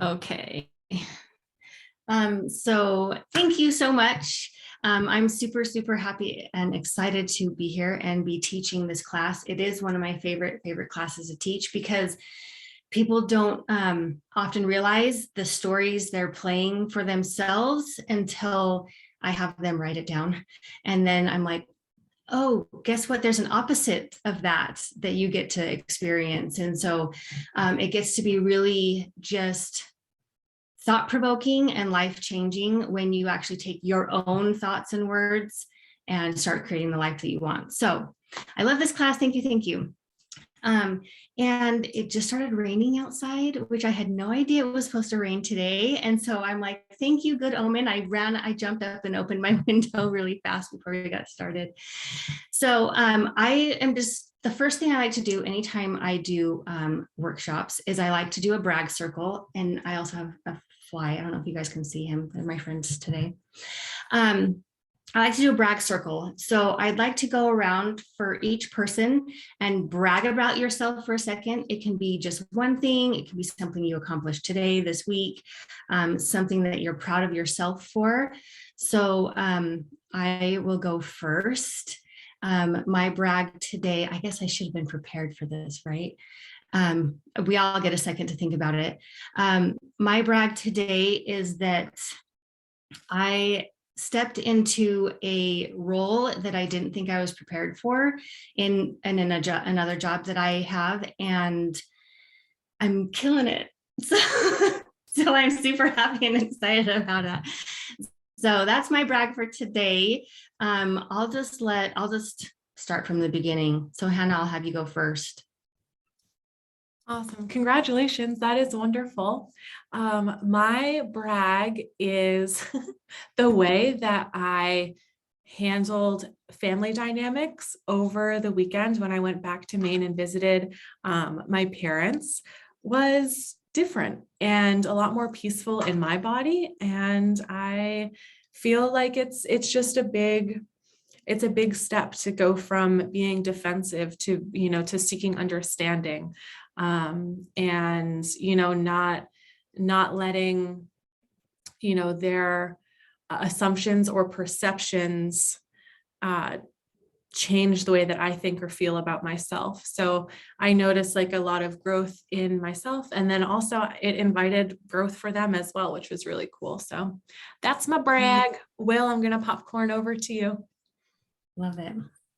Okay. So thank you so much. I'm super, super happy and excited to be here and be teaching this class. It is one of my favorite classes to teach because people don't often realize the stories they're playing for themselves until I have them write it down. And then I'm like, oh, guess what? There's an opposite of that you get to experience. And so it gets to be really just thought-provoking and life-changing when you actually take your own thoughts and words and start creating the life that you want. So I love this class. Thank you. Thank you. And it just started raining outside, which I had no idea it was supposed to rain today. And so I'm like, thank you, good omen. I jumped up and opened my window really fast before we got started. So I am just, the first thing I like to do anytime I do workshops is I like to do a brag circle. And I also have a fly. I don't know if you guys can see him. They're my friends today. I like to do a brag circle. So I'd like to go around for each person and brag about yourself for a second. It can be just one thing. It can be something you accomplished today, this week, something that you're proud of yourself for. So I will go first. My brag today, I guess I should have been prepared for this, right? We all get a second to think about it. My brag today is that I stepped into a role that I didn't think I was prepared for in another job that I have, and I'm killing it. So I'm super happy and excited about it. So that's my brag for today. I'll just start from the beginning. So Hannah, I'll have you go first. Awesome. Congratulations. That is wonderful. My brag is the way that I handled family dynamics over the weekend when I went back to Maine and visited my parents was different and a lot more peaceful in my body. And I feel like it's just a big step to go from being defensive to, to seeking understanding. And, not letting, their assumptions or perceptions change the way that I think or feel about myself. So I noticed like a lot of growth in myself, and then also it invited growth for them as well, which was really cool. So that's my brag. Will, I'm going to popcorn over to you. Love it.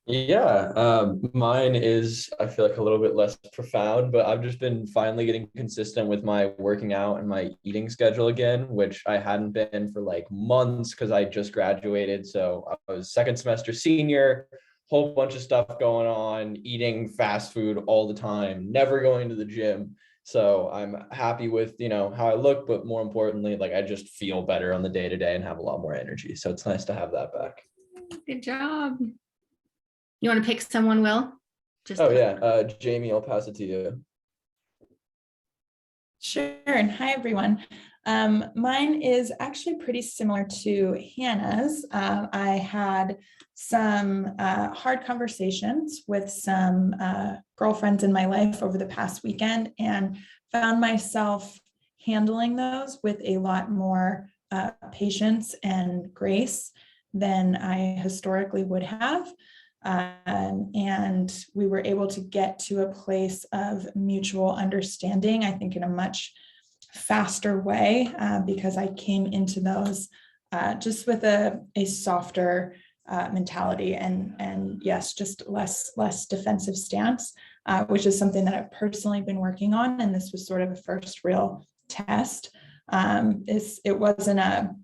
Yeah, mine is, I feel like, a little bit less profound, but I've just been finally getting consistent with my working out and my eating schedule again, which I hadn't been for like months because I just graduated. So I was second semester senior, whole bunch of stuff going on, eating fast food all the time, never going to the gym. So I'm happy with, how I look, but more importantly, like I just feel better on the day to day and have a lot more energy. So it's nice to have that back. Good job. You want to pick someone, Will? Jamie, I'll pass it to you. Sure. Hi, everyone. Mine is actually pretty similar to Hannah's. I had some hard conversations with some girlfriends in my life over the past weekend and found myself handling those with a lot more patience and grace than I historically would have. And we were able to get to a place of mutual understanding, I think, in a much faster way, because I came into those just with a softer mentality and yes, just less defensive stance, which is something that I've personally been working on. And this was sort of a first real test. It wasn't a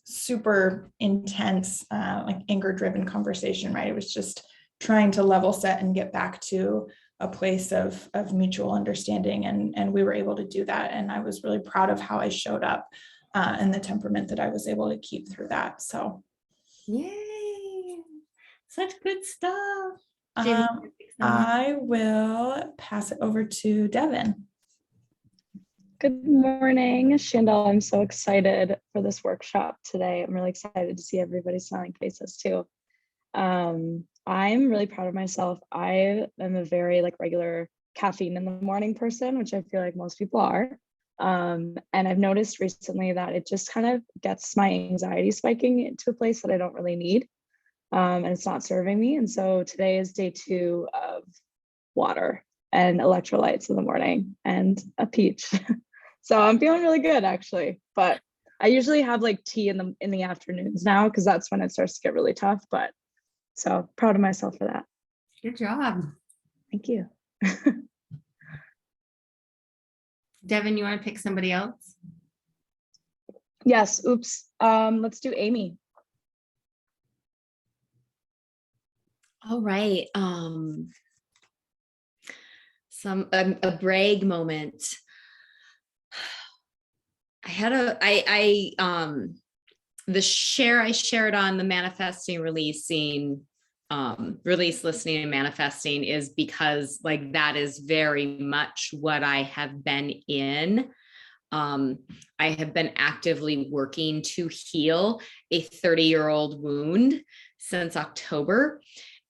super intense, like anger-driven conversation, right? It was just trying to level set and get back to a place of mutual understanding, and we were able to do that. And I was really proud of how I showed up and the temperament that I was able to keep through that. So, yay! Such good stuff. I will pass it over to Devin. Good morning, Shandell. I'm so excited for this workshop today. I'm really excited to see everybody's smiling faces too. I'm really proud of myself. I am a very regular caffeine in the morning person, which I feel like most people are. And I've noticed recently that it just kind of gets my anxiety spiking into a place that I don't really need. And it's not serving me. And so today is day 2 of water and electrolytes in the morning and a peach. So I'm feeling really good actually, but I usually have like tea in the afternoons now, because that's when it starts to get really tough. But so proud of myself for that. Good job. Thank you. Devin, you want to pick somebody else? Yes. Oops. Let's do Amy. All right. A brag moment. I had the share I shared on the manifesting, releasing, release, listening, and manifesting is because like that is very much what I have been in. I have been actively working to heal a 30-year-old wound since October.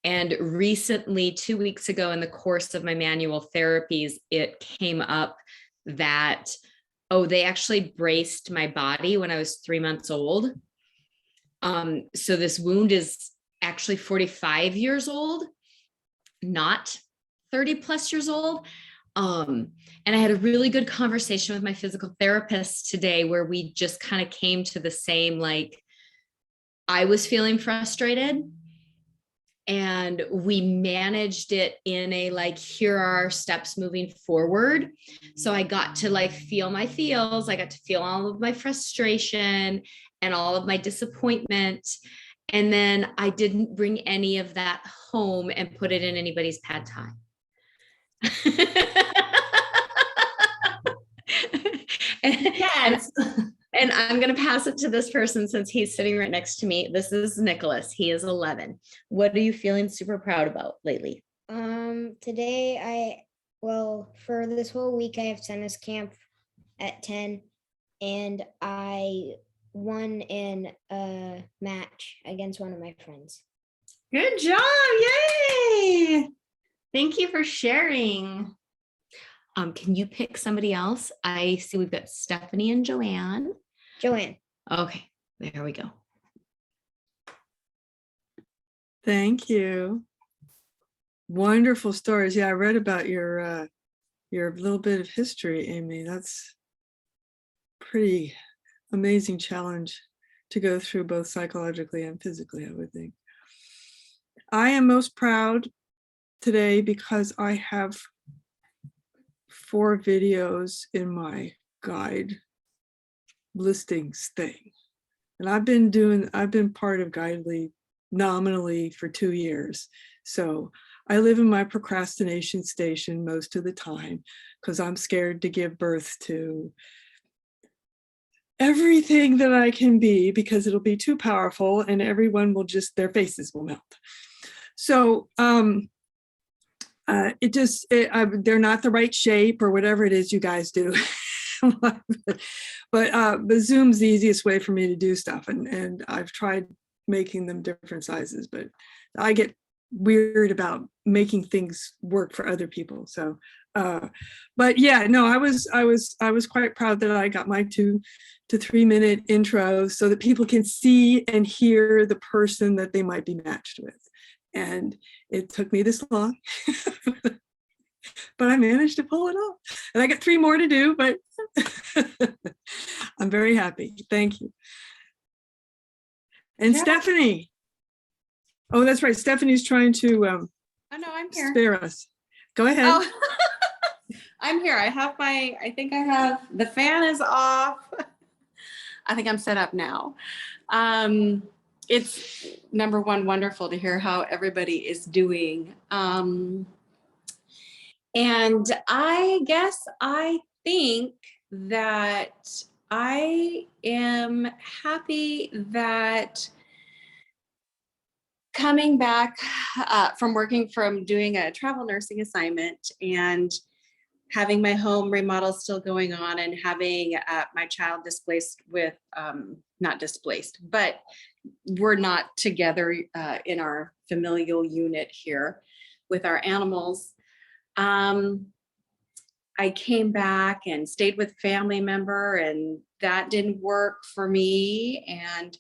And recently, 2 weeks ago, in the course of my manual therapies, it came up that, oh, they actually braced my body when I was 3 months old. So this wound is actually 45 years old, not 30 plus years old. And I had a really good conversation with my physical therapist today where we just kind of came to the same, like, I was feeling frustrated and we managed it in a, like, here are our steps moving forward. So I got to like feel my feels. I got to feel all of my frustration and all of my disappointment. And then I didn't bring any of that home and put it in anybody's pad thai. Yes. And I'm going to pass it to this person since he's sitting right next to me. This is Nicholas. He is 11. What are you feeling super proud about lately? Today for this whole week I have tennis camp at 10, and I won in a match against one of my friends. Good job. Yay. Thank you for sharing. Can you pick somebody else? I see we've got Stephanie and Joanne. Joanne. Okay, there we go. Thank you. Wonderful stories. Yeah, I read about your little bit of history, Amy. That's pretty amazing challenge to go through, both psychologically and physically, I would think. I am most proud today because I have 4 videos in my guide listings thing. And I've been part of Guidely nominally for 2 years. So I live in my procrastination station most of the time because I'm scared to give birth to everything that I can be, because it'll be too powerful and everyone will just, their faces will melt. So they're not the right shape or whatever it is you guys do. but Zoom's the easiest way for me to do stuff, and I've tried making them different sizes, but I get weird about making things work for other people. So but yeah, no, I was quite proud that I got my 2 to 3 minute intro so that people can see and hear the person that they might be matched with. And it took me this long, but I managed to pull it off. And I got 3 more to do, but I'm very happy. Thank you. And yeah. Stephanie. Oh, that's right. Stephanie's trying to oh, no, I'm here. Spare us. Go ahead. Oh. I'm here. I think I have, the fan is off. I think I'm set up now. It's number one, wonderful to hear how everybody is doing. And I guess I think that I am happy that coming back from doing a travel nursing assignment and having my home remodel still going on and having my child displaced with, not displaced, but we're not together in our familial unit here with our animals. I came back and stayed with a family member, and that didn't work for me. And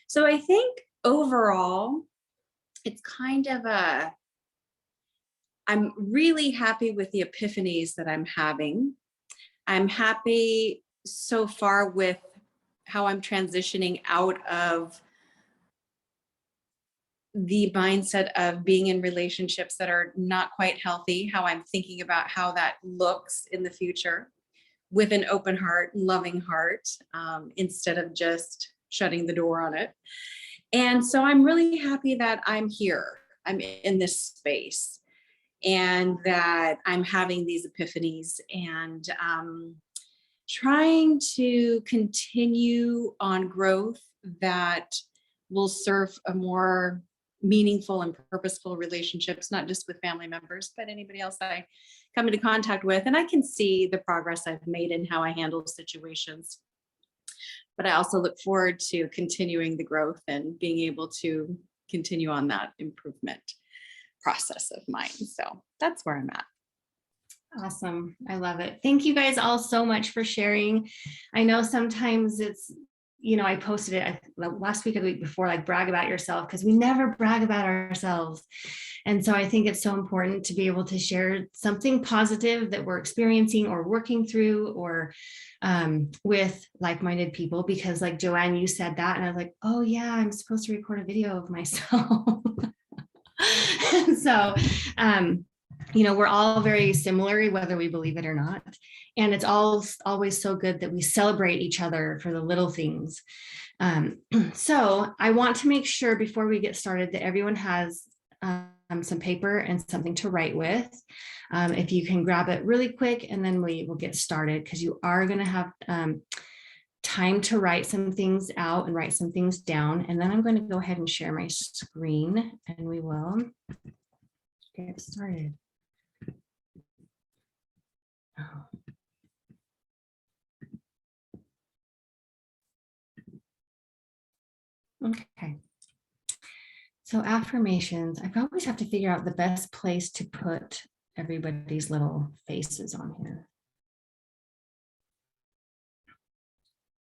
so I think overall, it's kind of I'm really happy with the epiphanies that I'm having. I'm happy so far with how I'm transitioning out of the mindset of being in relationships that are not quite healthy, how I'm thinking about how that looks in the future with an open heart, loving heart, instead of just shutting the door on it. And so I'm really happy that I'm here. I'm in this space and that I'm having these epiphanies and trying to continue on growth that will serve a more meaningful and purposeful relationships, not just with family members, but anybody else that I come into contact with. And I can see the progress I've made in how I handle situations. But I also look forward to continuing the growth and being able to continue on that improvement process of mine. So that's where I'm at. Awesome. I love it. Thank you guys all so much for sharing. I know sometimes it's, I posted it last week or the week before, like brag about yourself, because we never brag about ourselves. And so I think it's so important to be able to share something positive that we're experiencing or working through or with like-minded people, because like Joanne, you said that, and I was like, oh yeah, I'm supposed to record a video of myself. So, we're all very similar, whether we believe it or not. And it's always so good that we celebrate each other for the little things. So I want to make sure before we get started that everyone has some paper and something to write with. If you can grab it really quick, and then we will get started, because you are going to have time to write some things out and write some things down. And then I'm going to go ahead and share my screen, and we will get started. Oh. Okay. So affirmations, I always have to figure out the best place to put everybody's little faces on here.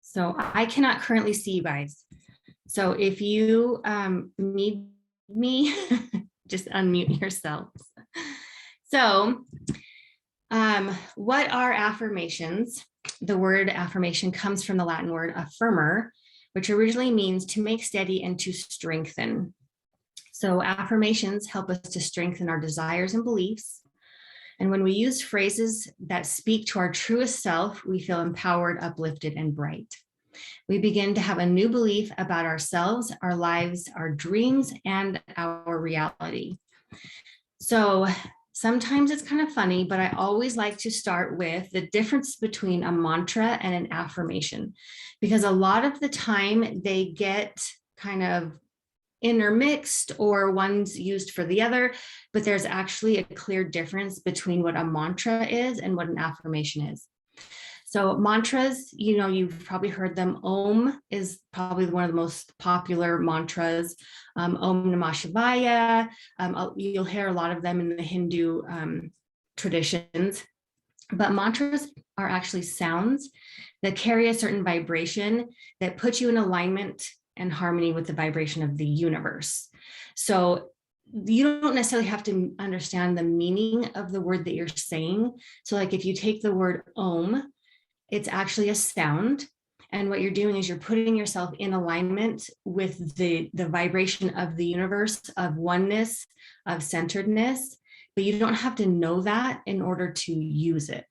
So I cannot currently see you guys. So if you need me, just unmute yourselves. So what are affirmations? The word affirmation comes from the Latin word affirmer, which originally means to make steady and to strengthen. So affirmations help us to strengthen our desires and beliefs. And when we use phrases that speak to our truest self, we feel empowered, uplifted, and bright. We begin to have a new belief about ourselves, our lives, our dreams, and our reality. So sometimes it's kind of funny, but I always like to start with the difference between a mantra and an affirmation, because a lot of the time they get kind of intermixed, or one's used for the other, but there's actually a clear difference between what a mantra is and what an affirmation is. So mantras, you've probably heard them. Om is probably one of the most popular mantras. Om Namah Shivaya. You'll hear a lot of them in the Hindu traditions. But mantras are actually sounds that carry a certain vibration that puts you in alignment and harmony with the vibration of the universe. So you don't necessarily have to understand the meaning of the word that you're saying. So like if you take the word Om, it's actually a sound. And what you're doing is you're putting yourself in alignment with the vibration of the universe, of oneness, of centeredness, but you don't have to know that in order to use it.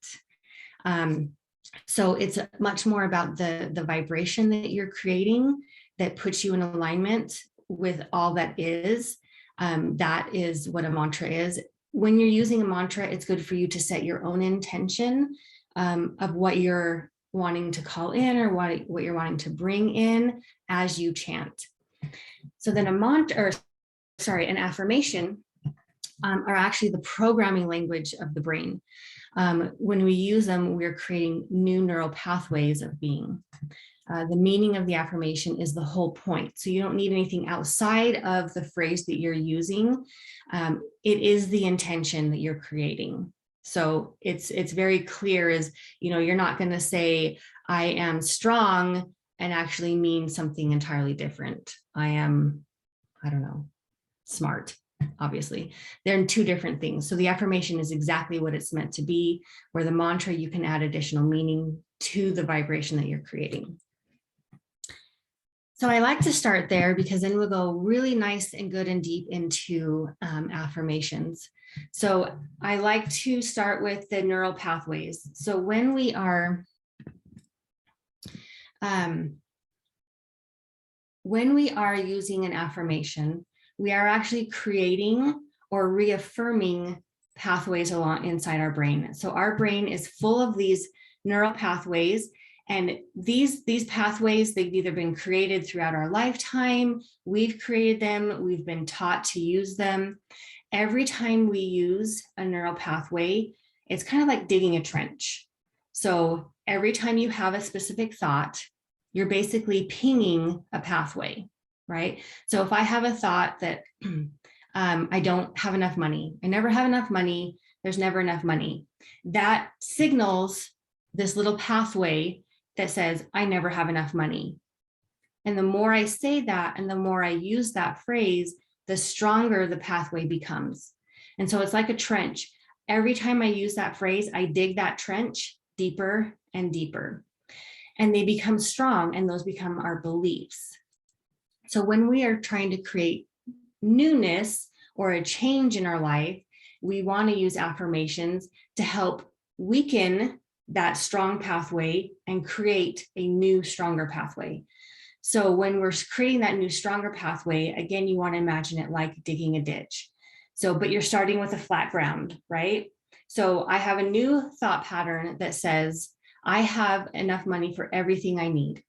So it's much more about the vibration that you're creating that puts you in alignment with all that is. That is what a mantra is. When you're using a mantra, it's good for you to set your own intention of what you're wanting to call in, or what you're wanting to bring in as you chant. So then an affirmation are actually the programming language of the brain. When we use them, we're creating new neural pathways of being. The meaning of the affirmation is the whole point. So you don't need anything outside of the phrase that you're using. It is the intention that you're creating. So it's very clear as, you're not going to say, I am strong and actually mean something entirely different. I am, I don't know, smart, obviously. They're in two different things. So the affirmation is exactly what it's meant to be, where the mantra, you can add additional meaning to the vibration that you're creating. So I like to start there because then we'll go really nice and good and deep into affirmations. So I like to start with the neural pathways. So when we are using an affirmation, we are actually creating or reaffirming pathways along inside our brain. So our brain is full of these neural pathways, and these pathways, they've either been created throughout our lifetime, we've created them, we've been taught to use them. Every time we use a neural pathway, it's kind of like digging a trench. So every time you have a specific thought, you're basically pinging a pathway, right? So if I have a thought that I don't have enough money, I never have enough money, there's never enough money, that signals this little pathway that says, I never have enough money. And the more I say that, and the more I use that phrase, the stronger the pathway becomes. And so it's like a trench. Every time I use that phrase, I dig that trench deeper and deeper. And they become strong, and those become our beliefs. So when we are trying to create newness or a change in our life, we want to use affirmations to help weaken that strong pathway and create a new, stronger pathway. So when we're creating that new, stronger pathway, again, you want to imagine it like digging a ditch. So, but you're starting with a flat ground, right? So I have a new thought pattern that says, I have enough money for everything I need.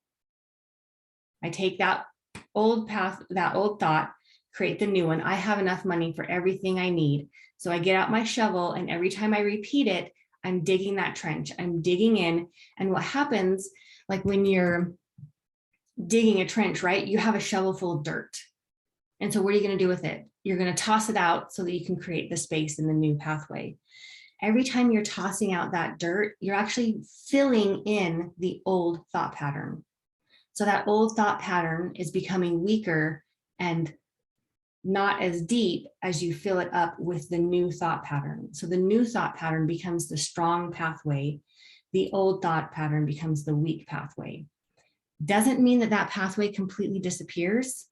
I take that old path, that old thought, create the new one. I have enough money for everything I need. So I get out my shovel, and every time I repeat it, I'm digging that trench, I'm digging in. And what happens, like when you're digging a trench, right? You have a shovel full of dirt. And so what are you going to do with it? You're going to toss it out so that you can create the space in the new pathway. Every time you're tossing out that dirt, you're actually filling in the old thought pattern. So that old thought pattern is becoming weaker and not as deep as you fill it up with the new thought pattern. So the new thought pattern becomes the strong pathway. The old thought pattern becomes the weak pathway. Doesn't mean that that pathway completely disappears.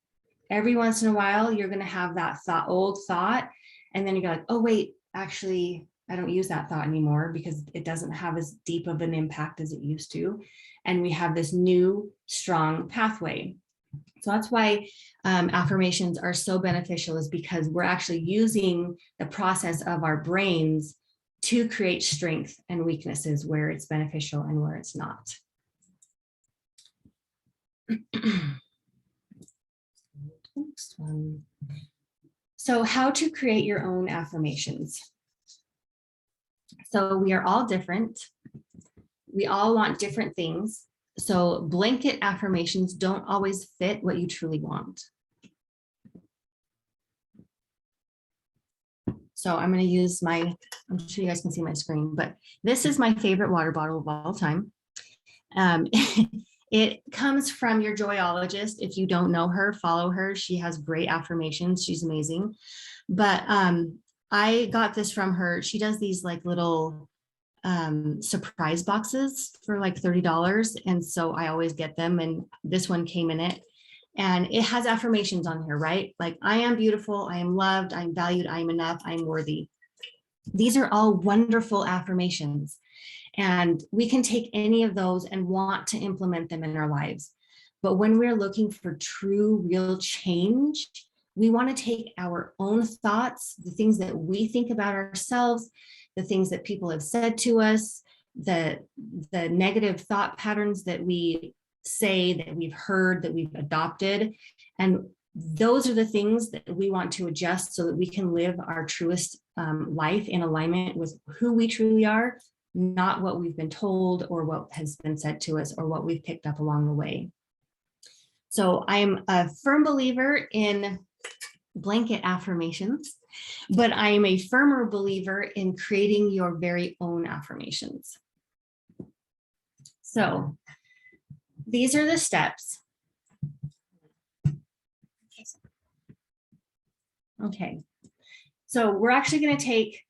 Every once in a while, you're going to have that old thought, and then you go like, oh wait, actually, I don't use that thought anymore because it doesn't have as deep of an impact as it used to. And we have this new, strong pathway. So that's why affirmations are so beneficial, is because we're actually using the process of our brains to create strength and weaknesses where it's beneficial and where it's not. Next one. So how to create your own affirmations. So we are all different. We all want different things. So blanket affirmations don't always fit what you truly want. So I'm going to use I'm sure you guys can see my screen, but this is my favorite water bottle of all time. It comes from your joyologist. If you don't know her, follow her. She has great affirmations. She's amazing. But I got this from her. She does these like little surprise boxes for like $30. And so I always get them. And this one came in it. And it has affirmations on here, right? Like, I am beautiful, I am loved, I'm valued, I'm enough, I'm worthy. These are all wonderful affirmations. And we can take any of those and want to implement them in our lives. But when we're looking for true, real change, we want to take our own thoughts, the things that we think about ourselves, the things that people have said to us, the negative thought patterns that we say, that we've heard, that we've adopted. And those are the things that we want to adjust so that we can live our truest life in alignment with who we truly are, not what we've been told or what has been said to us or what we've picked up along the way. So I'm a firm believer in blanket affirmations. but I am a firmer believer in creating your very own affirmations. So these are the steps. Okay, so we're actually going to take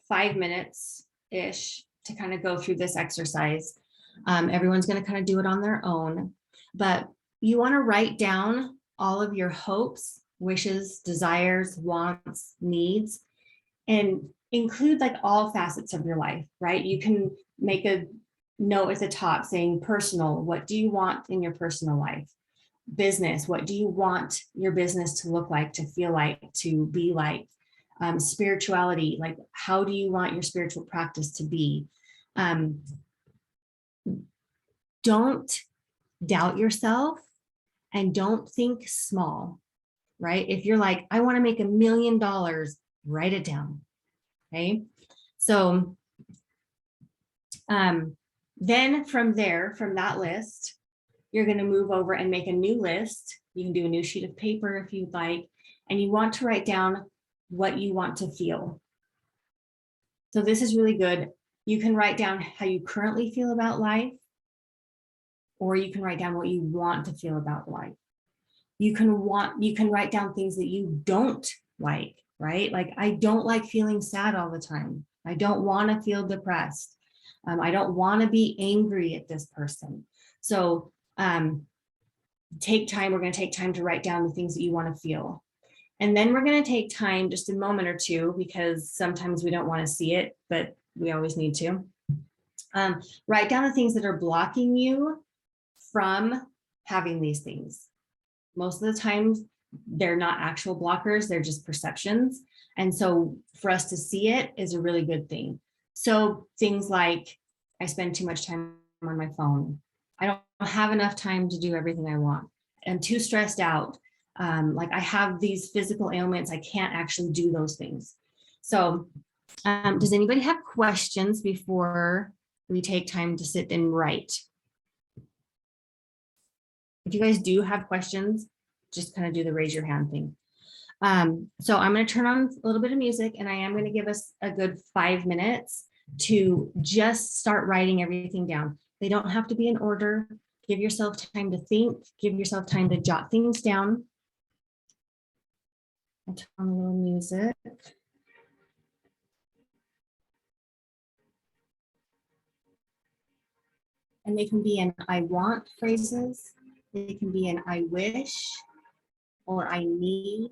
5 minutes-ish to kind of go through this exercise. Everyone's going to kind of do it on their own, but you want to write down all of your hopes, wishes, desires, wants, needs, and include like all facets of your life, right? You can make a note at the top saying personal, what do you want in your personal life? Business, what do you want your business to look like, to feel like, to be like? Spirituality, like how do you want your spiritual practice to be? Don't doubt yourself and don't think small, right? If you're like, I want to make $1 million, write it down. Okay. So then from there, from that list, you're going to move over and make a new list. You can do a new sheet of paper if you'd like, and you want to write down what you want to feel. So this is really good. You can write down how you currently feel about life, or you can write down what you want to feel about life. You can write down things that you don't like, right? Like, I don't like feeling sad all the time. I don't want to feel depressed. I don't want to be angry at this person. So take time. We're going to take time to write down the things that you want to feel. And then we're going to take time, just a moment or two, because sometimes we don't want to see it, but we always need to. Write down the things that are blocking you from having these things. Most of the time, they're not actual blockers, they're just perceptions. And so for us to see it is a really good thing. So things like, I spend too much time on my phone. I don't have enough time to do everything I want. I'm too stressed out. Like, I have these physical ailments, I can't actually do those things. So does anybody have questions before we take time to sit and write? If you guys do have questions, just kind of do the raise your hand thing. So I'm going to turn on a little bit of music, and I am going to give us a good 5 minutes to just start writing everything down. They don't have to be in order. Give yourself time to think, give yourself time to jot things down. I'll turn on a little music. And they can be in I want phrases. They can be in I wish or I need.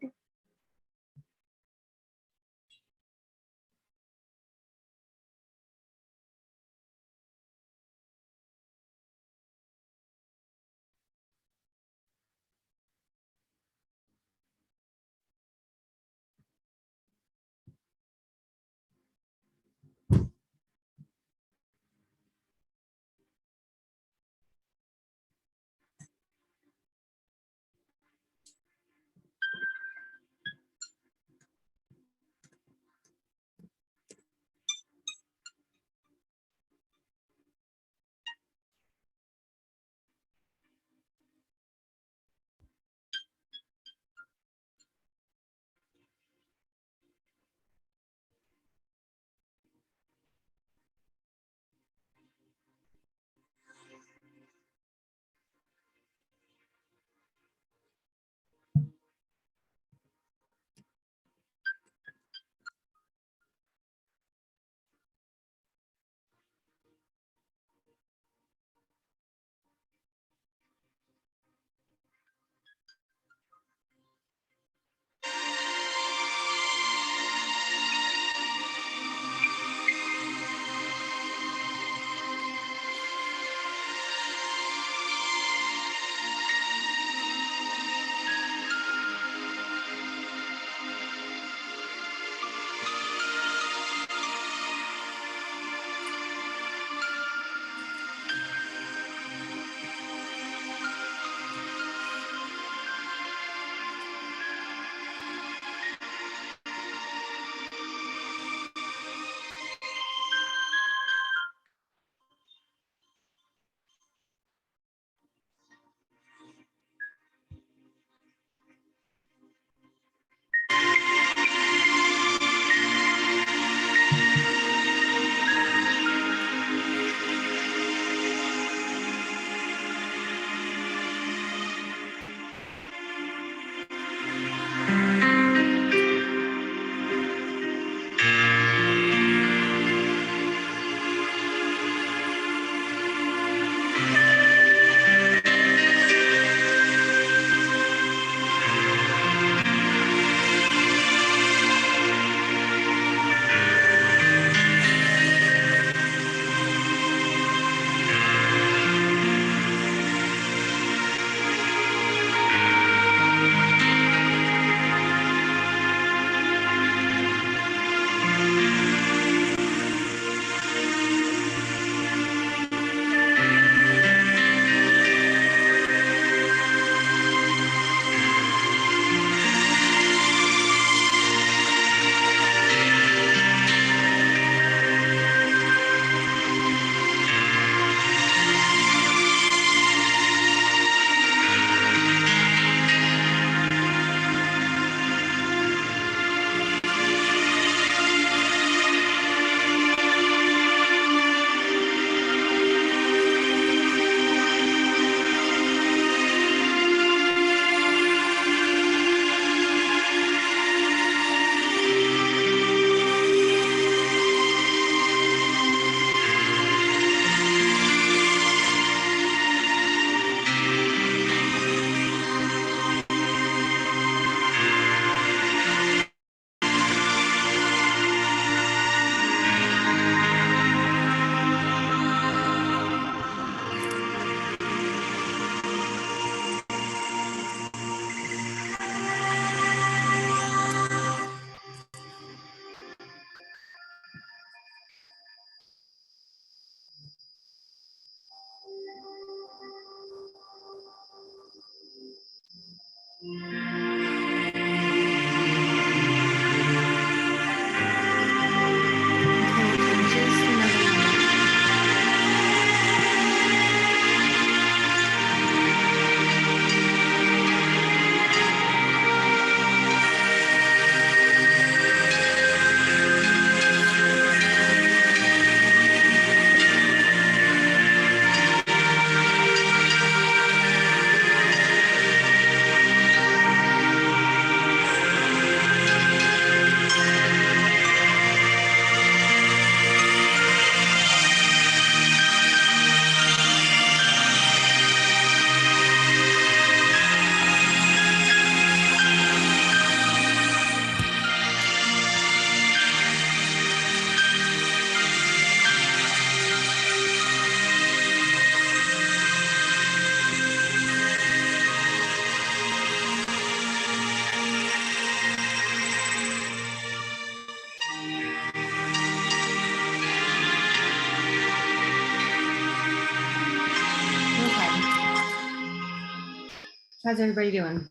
How's everybody doing?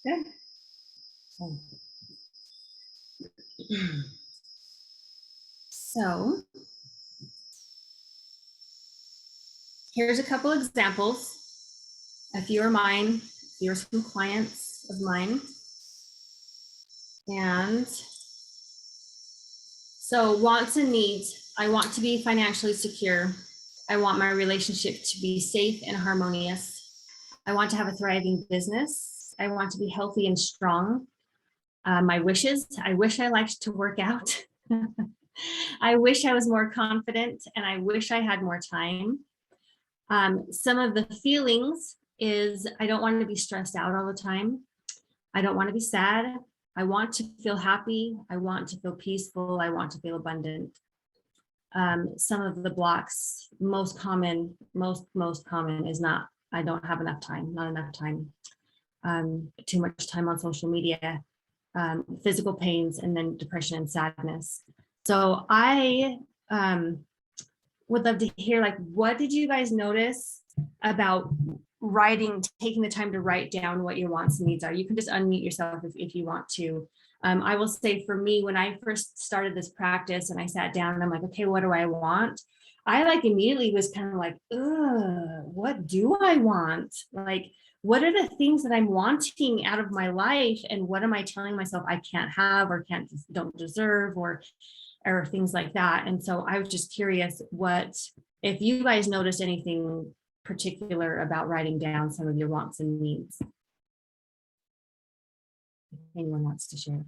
Good. So here's a couple examples. A few are mine. Here are some clients of mine. And so wants and needs. I want to be financially secure. I want my relationship to be safe and harmonious. I want to have a thriving business. I want to be healthy and strong. My wishes, I wish I liked to work out. I wish I was more confident, and I wish I had more time. Some of the feelings is I don't want to be stressed out all the time. I don't want to be sad. I want to feel happy. I want to feel peaceful. I want to feel abundant. Some of the blocks, most common is not, I don't have enough time, not enough time. Too much time on social media, physical pains, and then depression and sadness. So I would love to hear, like, what did you guys notice about writing, taking the time to write down what your wants and needs are? You can just unmute yourself if you want to. I will say for me, when I first started this practice and I sat down and I'm like, okay, what do I want? I like immediately was kind of like, what do I want? Like, what are the things that I'm wanting out of my life? And what am I telling myself I can't have or don't deserve or things like that. And so I was just curious if you guys noticed anything particular about writing down some of your wants and needs. If anyone wants to share.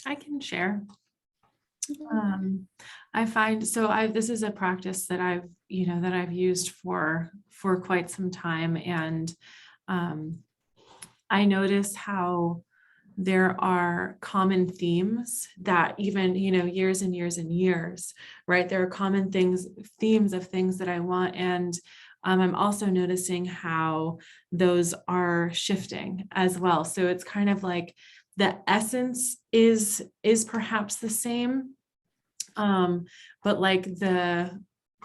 I can share. I find, this is a practice that I've used for quite some time. And I notice how there are common themes that even, years and years and years, right? There are common themes of things that I want. And I'm also noticing how those are shifting as well. So it's kind of like the essence is perhaps the same, but like the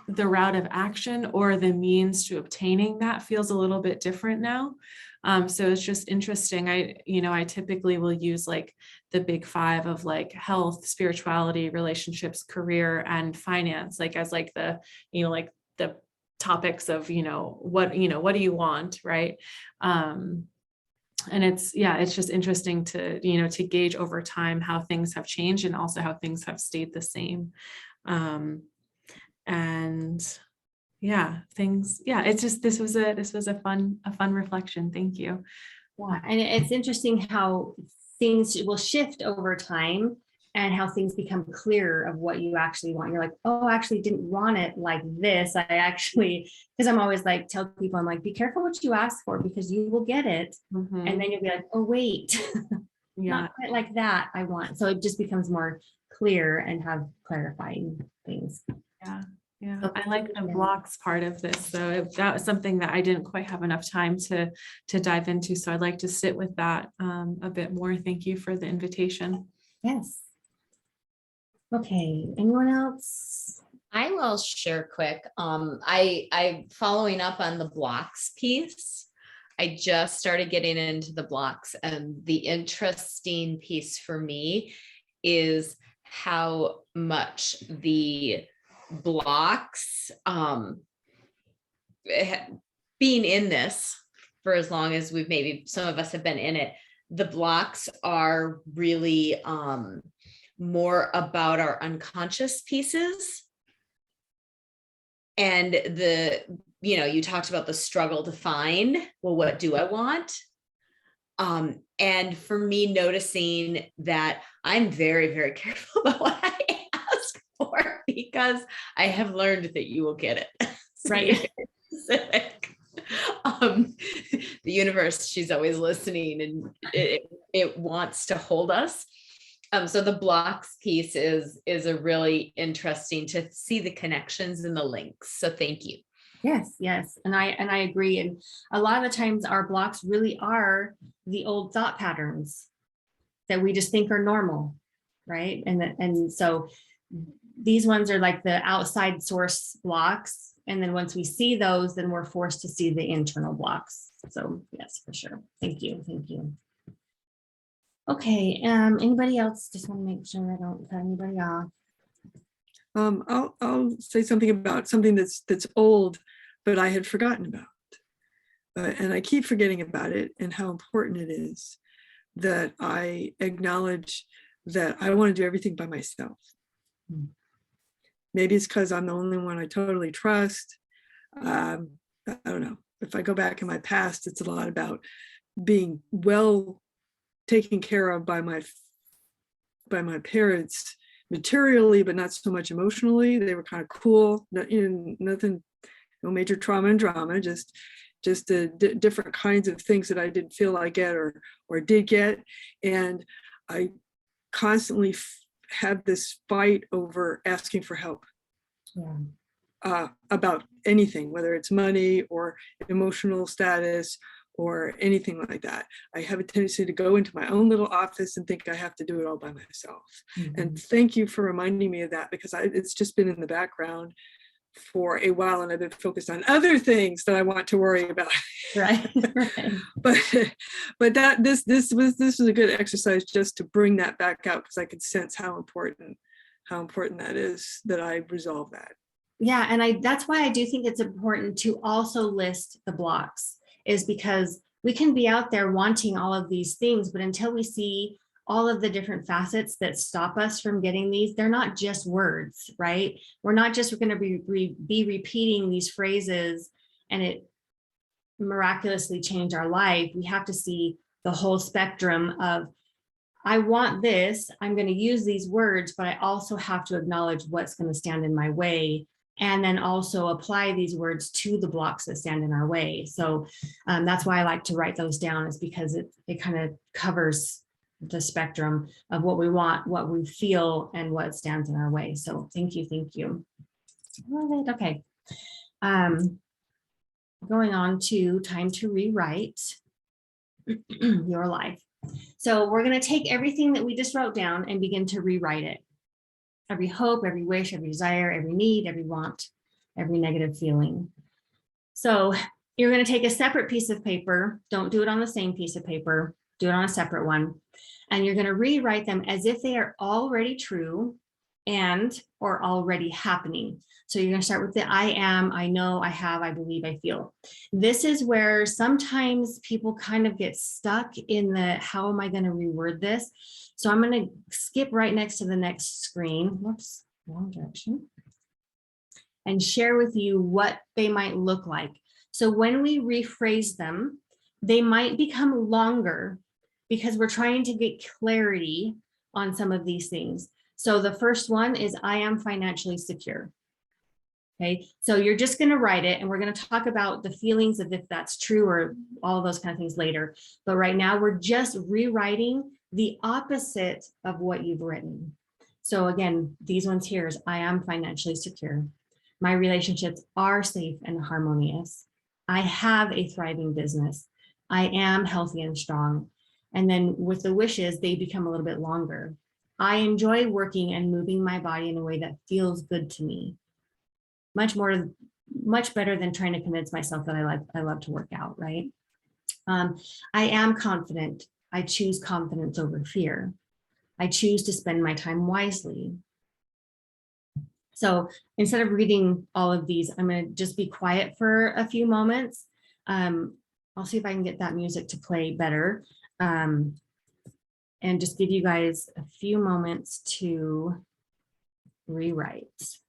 route of action or the means to obtaining that feels a little bit different now. So it's just interesting. I typically will use like the big 5 of like health, spirituality, relationships, career, and finance, like as like the, like the topics of, what do you want, right? And it's just interesting to, to gauge over time how things have changed and also how things have stayed the same. It's just, this was a fun reflection. Thank you. Yeah, and it's interesting how things will shift over time and how things become clearer of what you actually want. You're like, oh, I actually didn't want it like this. Because I'm always like, tell people, I'm like, be careful what you ask for because you will get it. Mm-hmm. And then you'll be like, oh, wait, not quite like that I want. So it just becomes more clear and have clarifying things. Yeah, I like the blocks part of this. So that was something that I didn't quite have enough time to dive into. So I'd like to sit with that a bit more. Thank you for the invitation. Yes. Okay, anyone else? I will share quick. I following up on the blocks piece. I just started getting into the blocks, and the interesting piece for me is how much the blocks, being in this for as long as maybe some of us have been in it, the blocks are really more about our unconscious pieces. And you talked about the struggle to find, well, what do I want? And for me, noticing that I'm very, very careful about what I ask for, because I have learned that you will get it. Right. The universe, she's always listening, and it wants to hold us. So the blocks piece is a really interesting to see the connections and the links. So thank you. Yes. And I agree. And a lot of the times our blocks really are the old thought patterns that we just think are normal, right? And so these ones are like the outside source blocks. And then once we see those, then we're forced to see the internal blocks. So yes, for sure. Thank you. Thank you. Okay. Anybody else? Just want to make sure I don't cut anybody off. I'll say something about something that's old, but I had forgotten about. And I keep forgetting about it and how important it is that I acknowledge that I want to do everything by myself. Maybe it's because I'm the only one I totally trust. I don't know. If I go back in my past, it's a lot about being well taken care of by my parents materially, but not so much emotionally. They were kind of cool. Nothing, no major trauma and drama, just the different kinds of things that I didn't feel I get or did get. And I constantly had this fight over asking for help. About anything, whether it's money or emotional status or anything like that. I have a tendency to go into my own little office and think I have to do it all by myself. And thank you for reminding me of that, because it's just been in the background for a while and I've been focused on other things that I want to worry about. Right. But that this was a good exercise just to bring that back out, because I could sense how important that is, that I resolve that. Yeah, and that's why I do think it's important to also list the blocks, is because we can be out there wanting all of these things, but until we see all of the different facets that stop us from getting these, they're not just words, right? We're not just going to be repeating these phrases and it miraculously change our life. We have to see the whole spectrum of, I want this, I'm going to use these words, but I also have to acknowledge what's going to stand in my way, and then also apply these words to the blocks that stand in our way. So that's why I like to write those down, is because it kind of covers the spectrum of what we want, what we feel, and what stands in our way. So thank you, thank you. All right, okay. Going on to time to rewrite your life. So we're going to take everything that we just wrote down and begin to rewrite it. Every hope, every wish, every desire, every need, every want, every negative feeling. So you're going to take a separate piece of paper. Don't do it on the same piece of paper. Do it on a separate one. And you're going to rewrite them as if they are already true and or already happening. So you're going to start with the I am, I know, I have, I believe, I feel. This is where sometimes people kind of get stuck in the, how am I going to reword this? So I'm going to skip right next to the next screen. Whoops, wrong direction. And share with you what they might look like. So when we rephrase them, they might become longer because we're trying to get clarity on some of these things. So the first one is, I am financially secure. Okay, so you're just going to write it, and we're going to talk about the feelings of if that's true or all of those kind of things later. But right now we're just rewriting the opposite of what you've written. So again, these ones here is, I am financially secure. My relationships are safe and harmonious. I have a thriving business. I am healthy and strong. And then with the wishes, they become a little bit longer. I enjoy working and moving my body in a way that feels good to me. Much better than trying to convince myself that I love to work out, right? I am confident. I choose confidence over fear. I choose to spend my time wisely. So instead of reading all of these, I'm going to just be quiet for a few moments. I'll see if I can get that music to play better. And just give you guys a few moments to rewrite.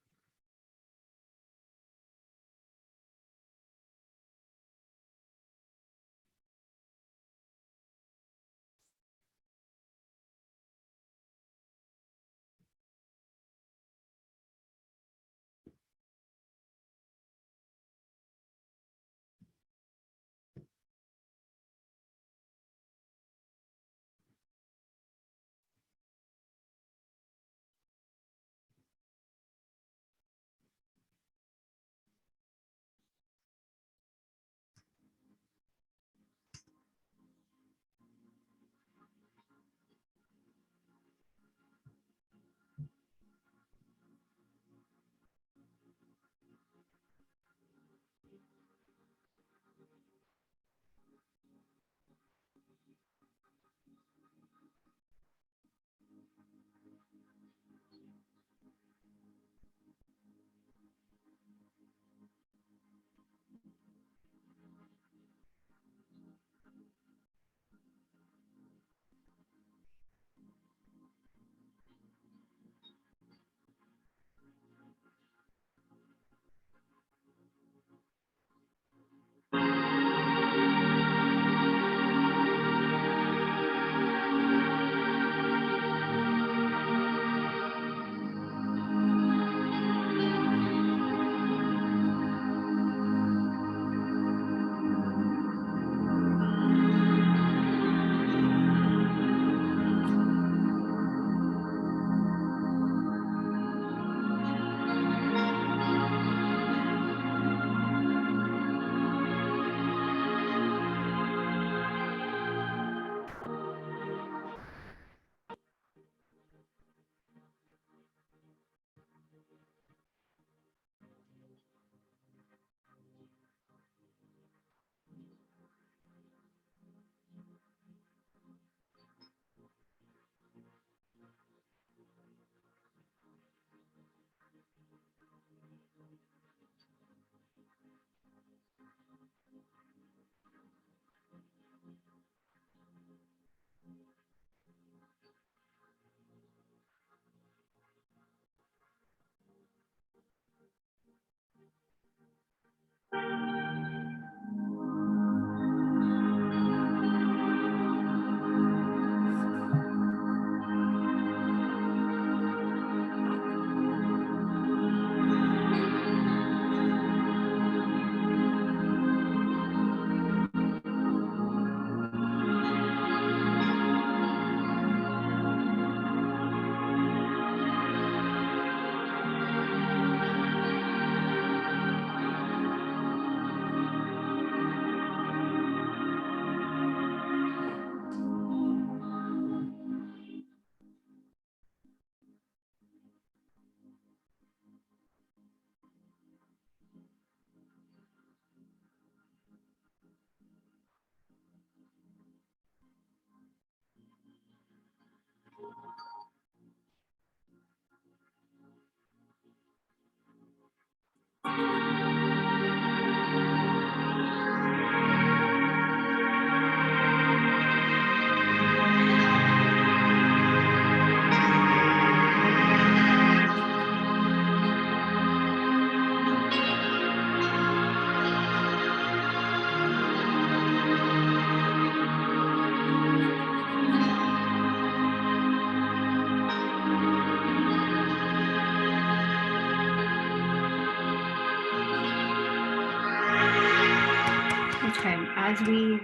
Okay, as we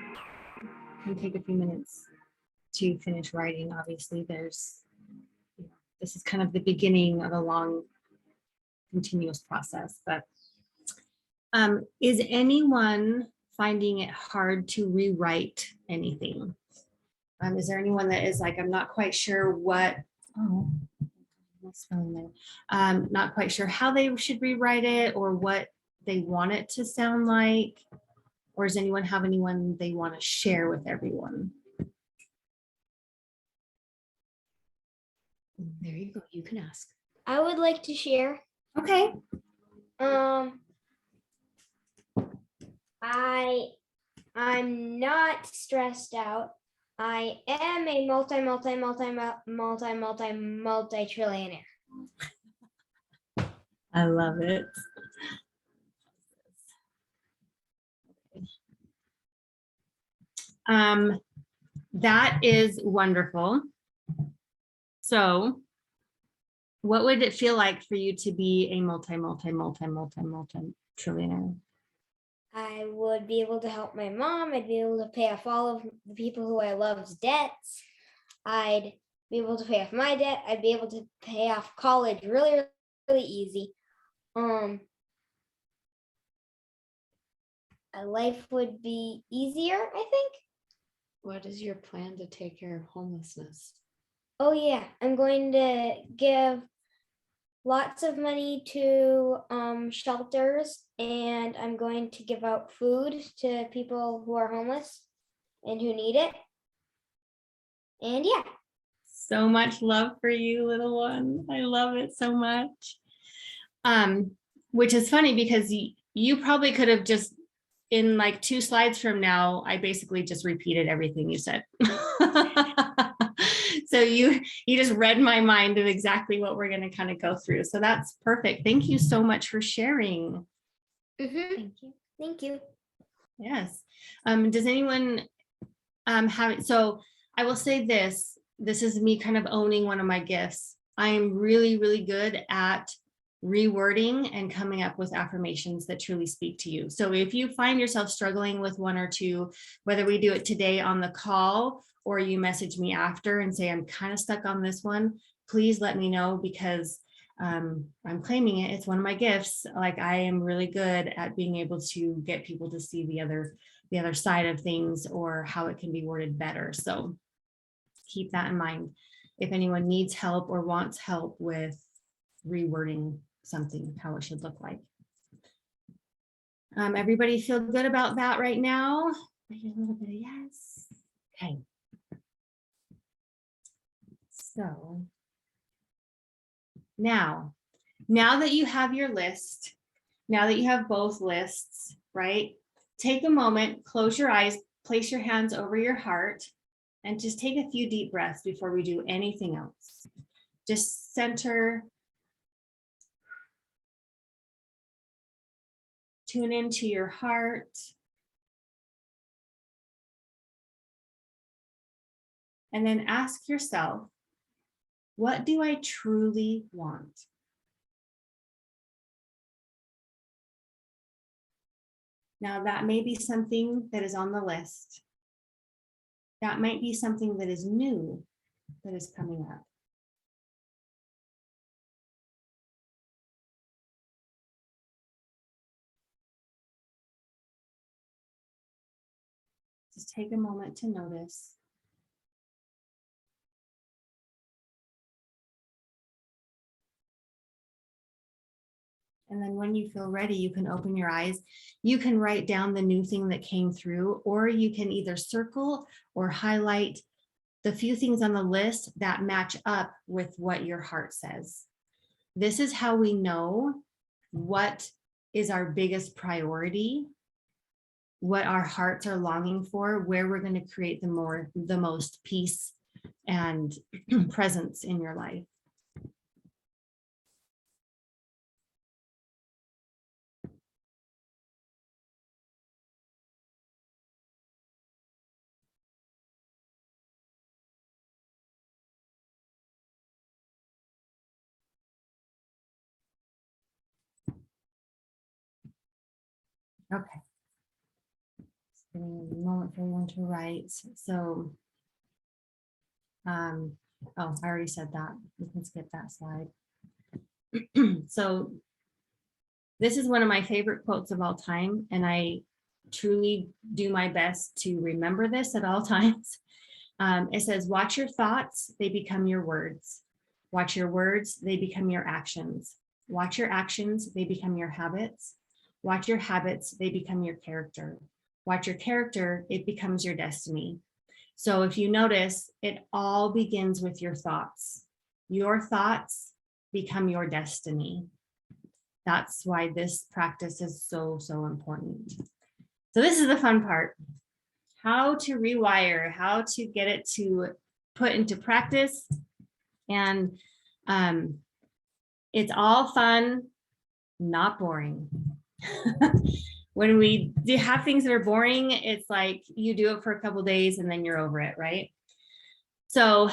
can take a few minutes to finish writing, obviously there's, this is kind of the beginning of a long continuous process, but is anyone finding it hard to rewrite anything? Is there anyone that is like, I'm not quite sure what, not quite sure how they should rewrite it or what they want it to sound like? Or does anyone have anyone they want to share with everyone? There you go. You can ask. I would like to share. Okay. I'm not stressed out. I am a multi-trillionaire. I love it. That is wonderful. So what would it feel like for you to be a multi-trillionaire? I would be able to help my mom. I'd be able to pay off all of the people who I love's debts. I'd be able to pay off my debt. I'd be able to pay off college really, really easy. Life would be easier, I think. What is your plan to take care of homelessness? Oh yeah, I'm going to give lots of money to shelters, and I'm going to give out food to people who are homeless and who need it. And yeah. So much love for you, little one. I love it so much. Which is funny because you probably could have just, in like 2 slides from now, I basically just repeated everything you said. So you just read my mind of exactly what we're going to kind of go through. So that's perfect. Thank you so much for sharing. Thank you. Thank you. Yes. Does anyone have, so I will say this is me kind of owning one of my gifts. I am really, really good at rewording and coming up with affirmations that truly speak to you. So if you find yourself struggling with 1 or 2, whether we do it today on the call or you message me after and say, I'm kind of stuck on this one, please let me know, because I'm claiming it. It's one of my gifts. Like, I am really good at being able to get people to see the other side of things or how it can be worded better. So keep that in mind. If anyone needs help or wants help with rewording something, how it should look like. Everybody feel good about that right now? I hear a little bit of yes. Okay. So now that you have your list, now that you have both lists, right? Take a moment, close your eyes, place your hands over your heart, and just take a few deep breaths before we do anything else. Just center. Tune into your heart. And then ask yourself, what do I truly want? Now, that may be something that is on the list. That might be something that is new that is coming up. Just take a moment to notice. And then when you feel ready, you can open your eyes. You can write down the new thing that came through, or you can either circle or highlight the few things on the list that match up with what your heart says. This is how we know what is our biggest priority, what our hearts are longing for, where we're going to create the most peace and presence in your life. Okay. Just giving a moment for everyone to write. So, oh, I already said that. We can skip that slide. So this is one of my favorite quotes of all time, and I truly do my best to remember this at all times. It says, watch your thoughts, they become your words. Watch your words, they become your actions. Watch your actions, they become your habits. Watch your habits, they become your character. Watch your character, it becomes your destiny. So if you notice, it all begins with your thoughts. Your thoughts become your destiny. That's why this practice is so, so important. So this is the fun part. How to rewire, how to get it to put into practice. And it's all fun, not boring. When we have things that are boring, it's like you do it for a couple of days and then you're over it, right? So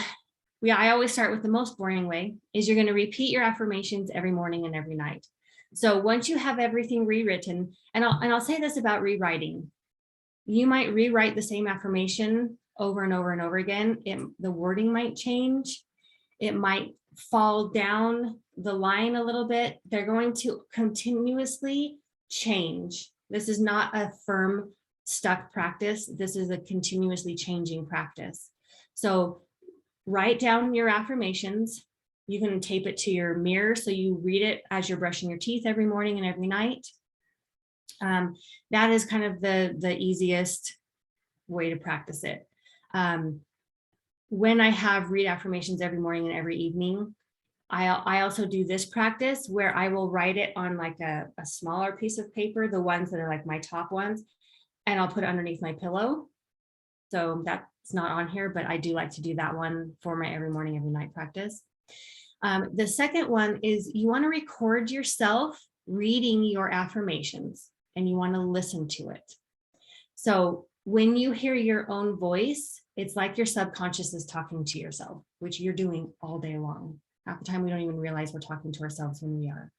I always start with the most boring way, is you're going to repeat your affirmations every morning and every night. So once you have everything rewritten, and I'll say this about rewriting, you might rewrite the same affirmation over and over and over again. The wording might change. It might fall down the line a little bit. They're going to continuously change. This is not a firm, stuck practice. This is a continuously changing practice. So write down your affirmations. You can tape it to your mirror so you read it as you're brushing your teeth every morning and every night. That is kind of the easiest way to practice it. When I have read affirmations every morning and every evening, I also do this practice where I will write it on like a smaller piece of paper, the ones that are like my top ones, and I'll put it underneath my pillow. So that's not on here, but I do like to do that one for my every morning, every night practice. The second one is you want to record yourself reading your affirmations and you want to listen to it. So when you hear your own voice, it's like your subconscious is talking to yourself, which you're doing all day long. Half the time we don't even realize we're talking to ourselves when we are.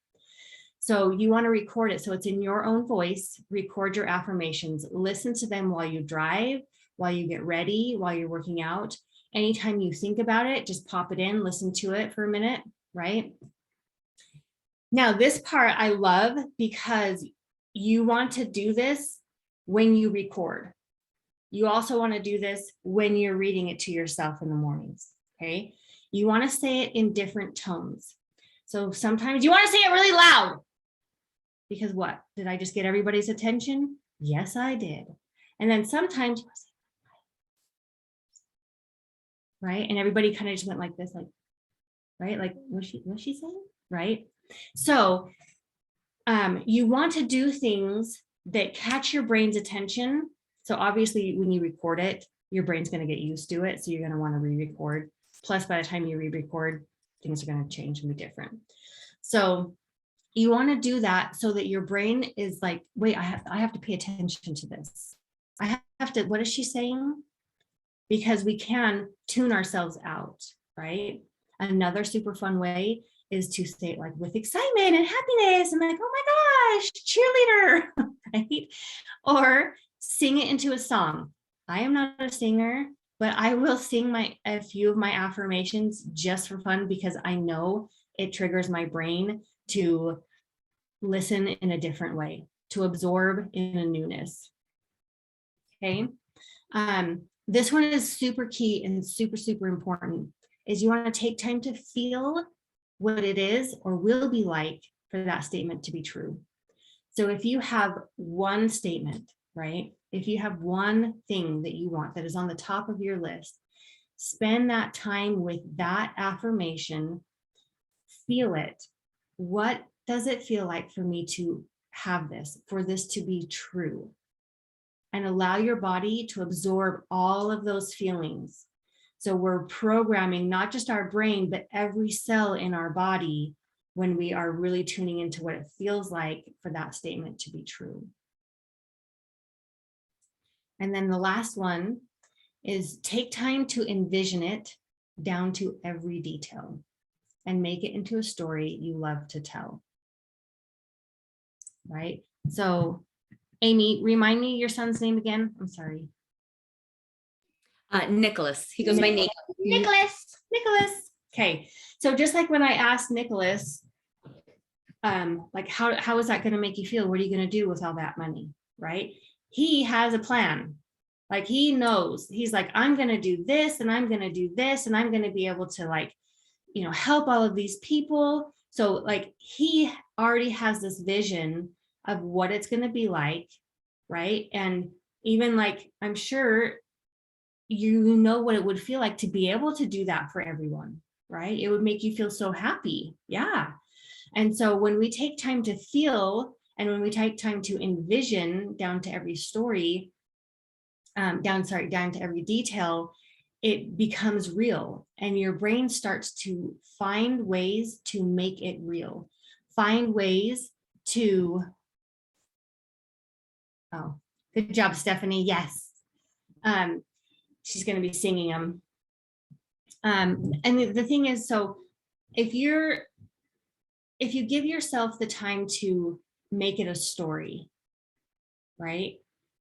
So you want to record it. So it's in your own voice. Record your affirmations. Listen to them while you drive, while you get ready, while you're working out. Anytime you think about it, just pop it in, listen to it for a minute, right? Now, this part I love because you want to do this when you record. You also want to do this when you're reading it to yourself in the mornings, okay? You want to say it in different tones. So sometimes you want to say it really loud. Because what? Did I just get everybody's attention? Yes, I did. And then sometimes, right? And everybody kind of just went like this, like, right? Like, what's she saying? Right? So you want to do things that catch your brain's attention. So obviously when you record it, your brain's going to get used to it. So you're going to want to re-record. Plus by the time you re-record, things are going to change and be different. So you want to do that so that your brain is like, wait, I have to pay attention to this. I have to, what is she saying? Because we can tune ourselves out, right? Another super fun way is to say it like with excitement and happiness and like, oh my gosh, cheerleader, right? Or sing it into a song. I am not a singer, but I will sing a few of my affirmations just for fun because I know it triggers my brain to listen in a different way, to absorb in a newness. Okay. This one is super key and super, super important, is you want to take time to feel what it is or will be like for that statement to be true. So if you have one statement, right? If you have one thing that you want that is on the top of your list, spend that time with that affirmation, feel it. What does it feel like for me to have this, for this to be true? And allow your body to absorb all of those feelings. So we're programming not just our brain, but every cell in our body when we are really tuning into what it feels like for that statement to be true. And then the last one is take time to envision it down to every detail and make it into a story you love to tell. Right? So Amy, remind me your son's name again. I'm sorry. Nicholas. He goes by Nick. Nicholas. Okay. So just like when I asked Nicholas, like how is that going to make you feel? What are you going to do with all that money? Right? He has a plan. Like he knows, he's like, I'm going to do this and I'm going to do this and I'm going to be able to like, you know, help all of these people. So like he already has this vision of what it's going to be like. Right. And even like, I'm sure you know what it would feel like to be able to do that for everyone. Right. It would make you feel so happy. Yeah. And so when we take time to feel and when we take time to envision down to every story, down to every detail, it becomes real and your brain starts to find ways to make it real. Find ways to, oh, good job, Stephanie. Yes. She's going to be singing them. And the thing is, so if you give yourself the time to make it a story, right,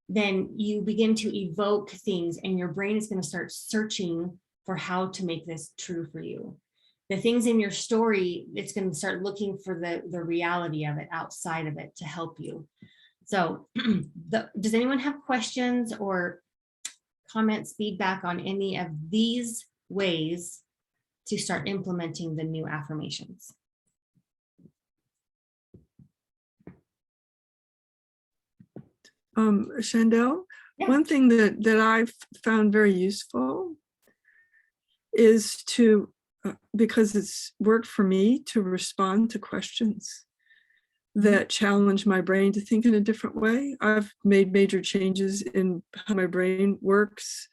then you begin to evoke things and your brain is going to start searching for how to make this true for you. The things in your story, it's going to start looking for the reality of it outside of it to help you. So does anyone have questions or comments, feedback on any of these ways to start implementing the new affirmations? Shandell, Yeah. one thing that I've found very useful is to, because it's worked for me, to respond to questions that challenge my brain to think in a different way. I've made major changes in how my brain works.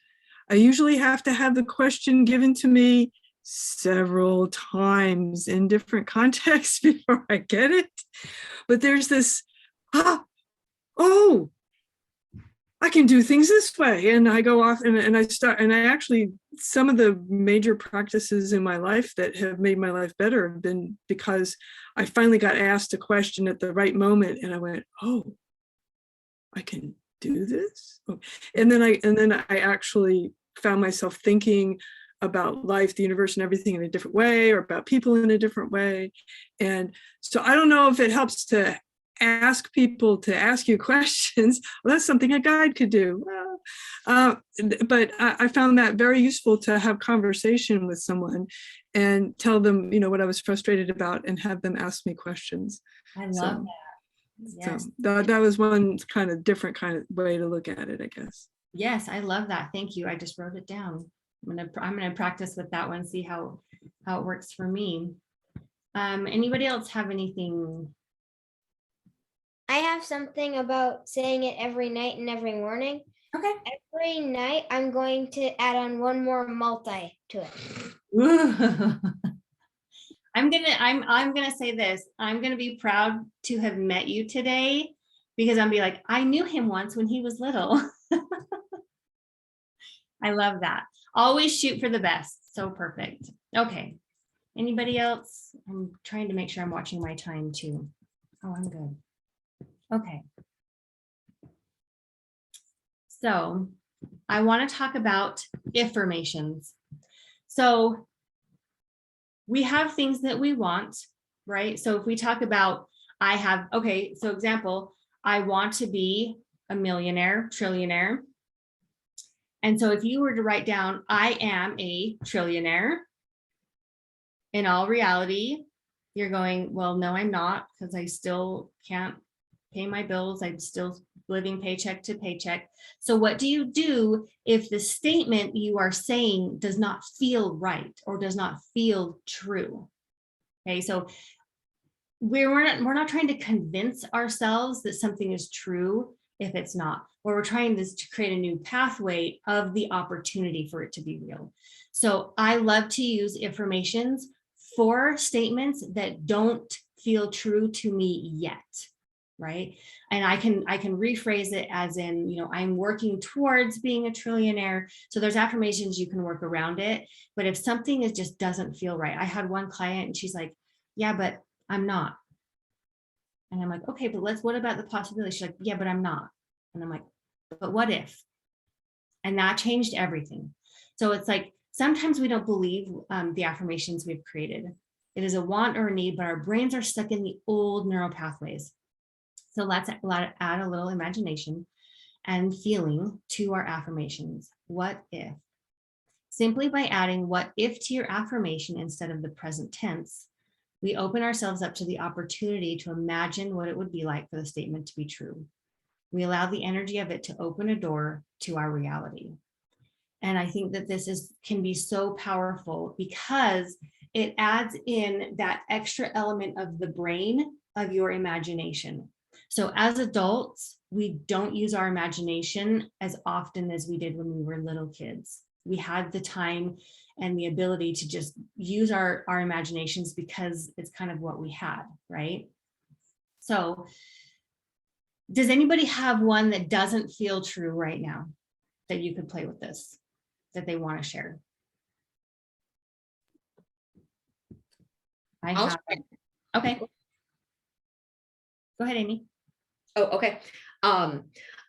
I usually have to have the question given to me several times in different contexts before I get it. But there's this, oh, I can do things this way. And I go off and I start, and I actually, some of the major practices in my life that have made my life better have been because I finally got asked a question at the right moment. And I went, oh, I can do this. Oh. And then I actually found myself thinking about life, the universe, and everything in a different way, or about people in a different way. And so I don't know if it helps to ask people to ask you questions. Well, that's something a guide could do. But I found that very useful to have conversation with someone and tell them, you know, what I was frustrated about and have them ask me questions. I love that. Yes. So that was one kind of different kind of way to look at it, I guess. Yes, I love that. Thank you. I just wrote it down. I'm gonna practice with that one, see how it works for me. Anybody else have anything? I have something about saying it every night and every morning. Okay. Every night I'm going to add on one more multi to it. I'm gonna say this. I'm gonna be proud to have met you today because I'm be like, I knew him once when he was little. I love that. Always shoot for the best. So perfect. Okay. Anybody else? I'm trying to make sure I'm watching my time too. Oh, I'm good. Okay. So I want to talk about affirmations. So we have things that we want, right? So if we talk about, so example, I want to be a millionaire, trillionaire. And so if you were to write down, I am a trillionaire, in all reality, you're going, well, no, I'm not, because I still can't pay my bills. I'm still living paycheck to paycheck. So what do you do if the statement you are saying does not feel right or does not feel true? Okay, so we're not trying to convince ourselves that something is true if it's not. What we're trying is to create a new pathway of the opportunity for it to be real. So I love to use affirmations for statements that don't feel true to me yet, right? And I can rephrase it as in, you know, I'm working towards being a trillionaire. So there's affirmations you can work around it. But if something is just doesn't feel right, I had one client and she's like, yeah, but I'm not. And I'm like, okay, but what about the possibility? She's like, yeah, but I'm not. And I'm like, but what if? And that changed everything. So it's like, sometimes we don't believe the affirmations we've created. It is a want or a need, but our brains are stuck in the old neural pathways. So let's add a little imagination and feeling to our affirmations. What if? Simply by adding what if to your affirmation instead of the present tense, we open ourselves up to the opportunity to imagine what it would be like for the statement to be true. We allow the energy of it to open a door to our reality. And I think that this can be so powerful because it adds in that extra element of the brain of your imagination. So as adults, we don't use our imagination as often as we did when we were little kids. We had the time and the ability to just use our imaginations because it's kind of what we had, right? So does anybody have one that doesn't feel true right now that you could play with this, that they want to share? I'll have. share. Okay. Go ahead, Amy. Oh, okay.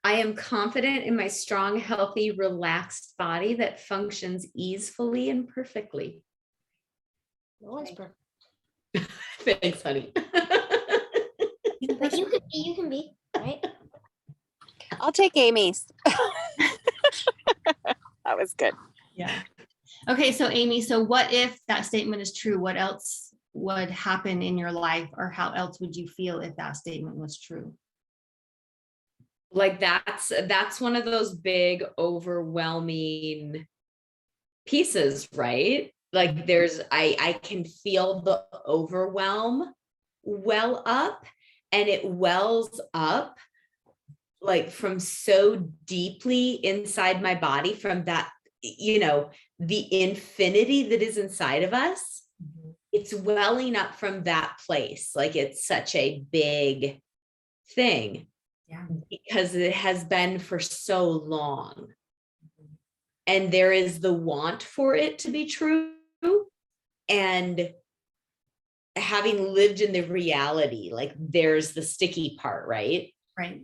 I am confident in my strong, healthy, relaxed body that functions easefully and perfectly. No one's perfect. Thanks, honey. But you can be, right? I'll take Amy's. That was good. Yeah. Okay, so Amy, so what if that statement is true? What else would happen in your life, or how else would you feel if that statement was true? Like that's one of those big overwhelming pieces, right? Like I can feel the overwhelm well up, and it wells up like from so deeply inside my body, from that, you know, the infinity that is inside of us. Mm-hmm. It's welling up from that place. Like it's such a big thing. Yeah. Because it has been for so long. And there is the want for it to be true. And having lived in the reality, like there's the sticky part, right? Right.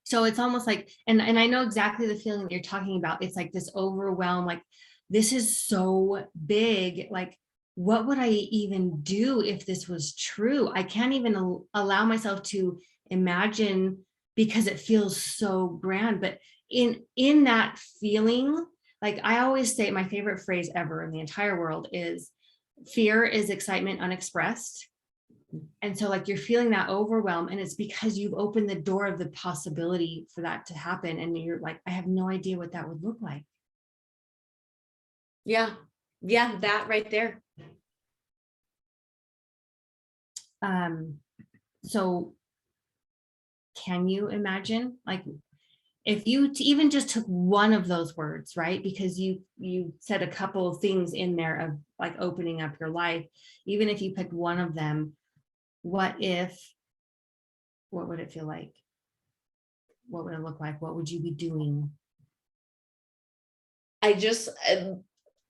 So it's almost like, and I know exactly the feeling that you're talking about. It's like this overwhelm, like this is so big. Like, what would I even do if this was true? I can't even allow myself to imagine because it feels so grand. But in that feeling, like I always say, my favorite phrase ever in the entire world is fear is excitement unexpressed. And so like you're feeling that overwhelm, and it's because you've opened the door of the possibility for that to happen. And you're like, I have no idea what that would look like. Yeah. Yeah. That right there. So can you imagine, like, if you even just took one of those words, right? Because you said a couple of things in there of like opening up your life. Even if you picked one of them, what would it feel like? What would it look like? What would you be doing? I just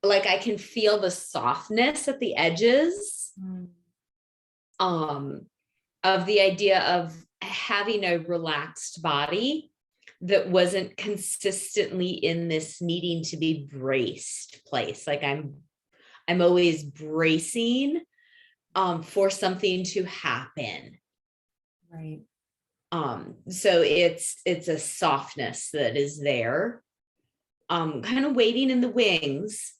like, I can feel the softness at the edges of the idea of having a relaxed body that wasn't consistently in this needing to be braced place. Like I'm always bracing for something to happen. Right. So it's a softness that is there, kind of waiting in the wings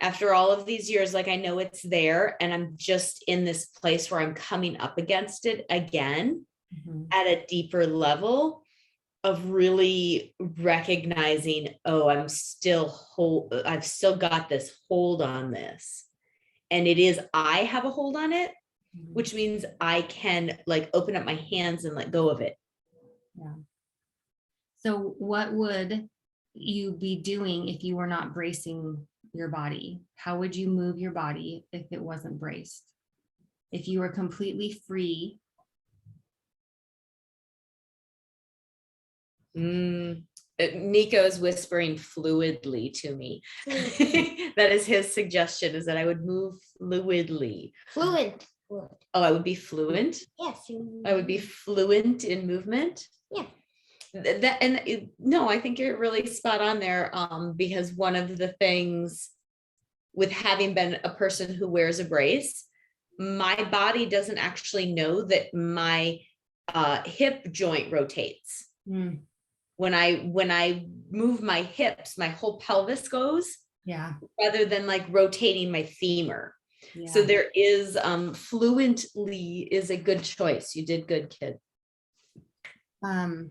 After all of these years, like I know it's there, and I'm just in this place where I'm coming up against it again at a deeper level of really recognizing, oh, I've still got this hold on this. And it is, I have a hold on it, which means I can like open up my hands and let go of it. Yeah. So what would you be doing if you were not bracing your body? How would you move your body if it wasn't braced? If you were completely free? Nico's whispering fluidly to me. That is his suggestion, is that I would move fluidly. Fluent. Oh, I would be fluent. Yes. I would be fluent in movement. Yeah. No, I think you're really spot on there. Because one of the things with having been a person who wears a brace, my body doesn't actually know that my hip joint rotates. When I move my hips, my whole pelvis goes. Yeah. Rather than like rotating my femur. Yeah. So there is fluently is a good choice. You did good, kid. Oh,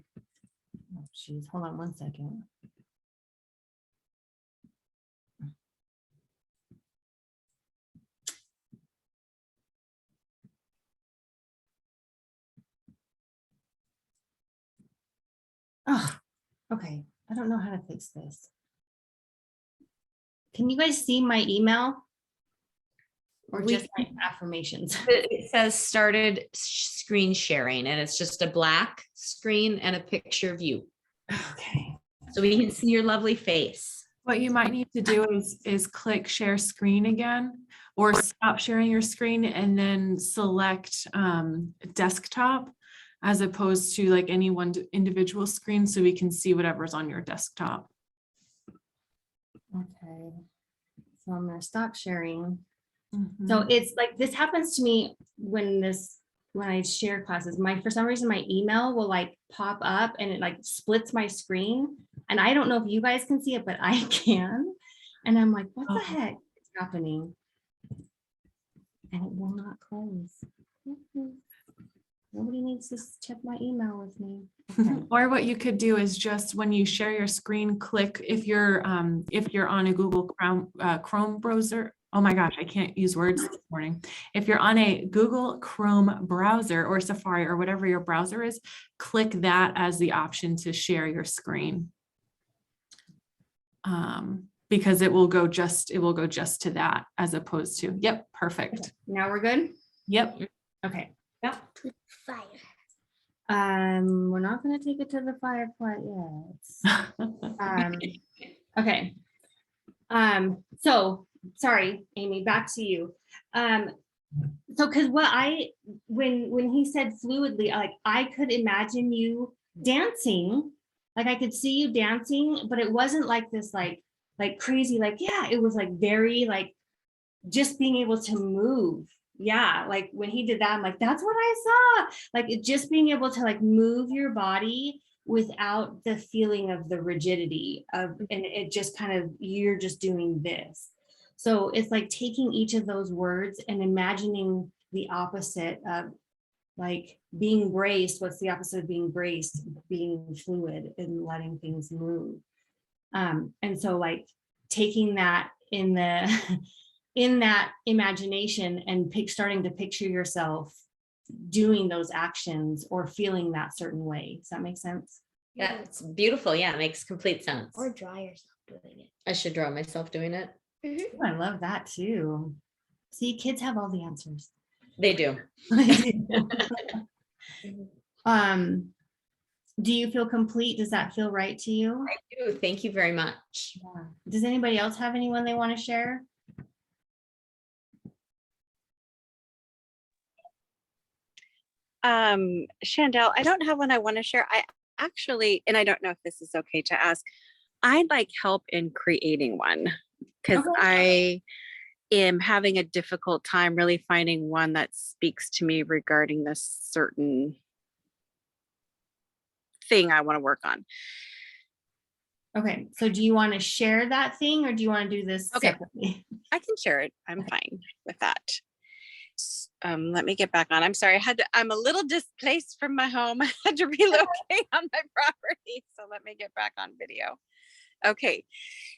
geez, hold on one second. Oh, okay. I don't know how to fix this. Can you guys see my email? Or just my affirmations? It says started screen sharing, and it's just a black screen and a picture of you. Okay. So we can see your lovely face. What you might need to do is click share screen again, or stop sharing your screen and then select desktop, as opposed to like any one individual screen, so we can see whatever's on your desktop. Okay. So I'm gonna stop sharing. So it's like, this happens to me when I share classes, for some reason, my email will like pop up and it like splits my screen. And I don't know if you guys can see it, but I can. And I'm like, what the heck is happening? And it will not close. Nobody needs to check my email with me. Okay. Or what you could do is just when you share your screen, click if you're on a Google Chrome browser. Oh my gosh, I can't use words this morning. If you're on a Google Chrome browser or Safari or whatever your browser is, click that as the option to share your screen. Because it will go just to that, as opposed to, yep, perfect. Okay. Now we're good? Yep. Okay. Yep. Fire. We're not gonna take it to the fire quite yet. Okay. So sorry, Amy, back to you. So because when he said fluidly, like I could imagine you dancing, like I could see you dancing, but it wasn't like this like crazy, like, yeah, it was like very like just being able to move. Yeah, like when he did that, I'm like, that's what I saw. Like it just being able to like move your body without the feeling of the rigidity of, and it just kind of, you're just doing this. So it's like taking each of those words and imagining the opposite of like being braced. What's the opposite of being braced? Being fluid and letting things move. And so like taking that in that imagination and starting to picture yourself doing those actions or feeling that certain way. Does that make sense? Yeah, it's beautiful. Yeah, it makes complete sense. Or draw yourself doing it. I should draw myself doing it. Ooh, I love that too. See, kids have all the answers. They do. Do you feel complete? Does that feel right to you? I do. Thank you very much. Yeah. Does anybody else have anyone they want to share? Shandell, I don't have one I want to share. I actually, and I don't know if this is okay to ask, I'd like help in creating one, because I am having a difficult time really finding one that speaks to me regarding this certain thing I want to work on. Okay, so do you want to share that thing or do you want to do this separately? I can share it. I'm fine with that. Let me get back on. I'm sorry. I'm a little displaced from my home. I had to relocate on my property. So let me get back on video. Okay.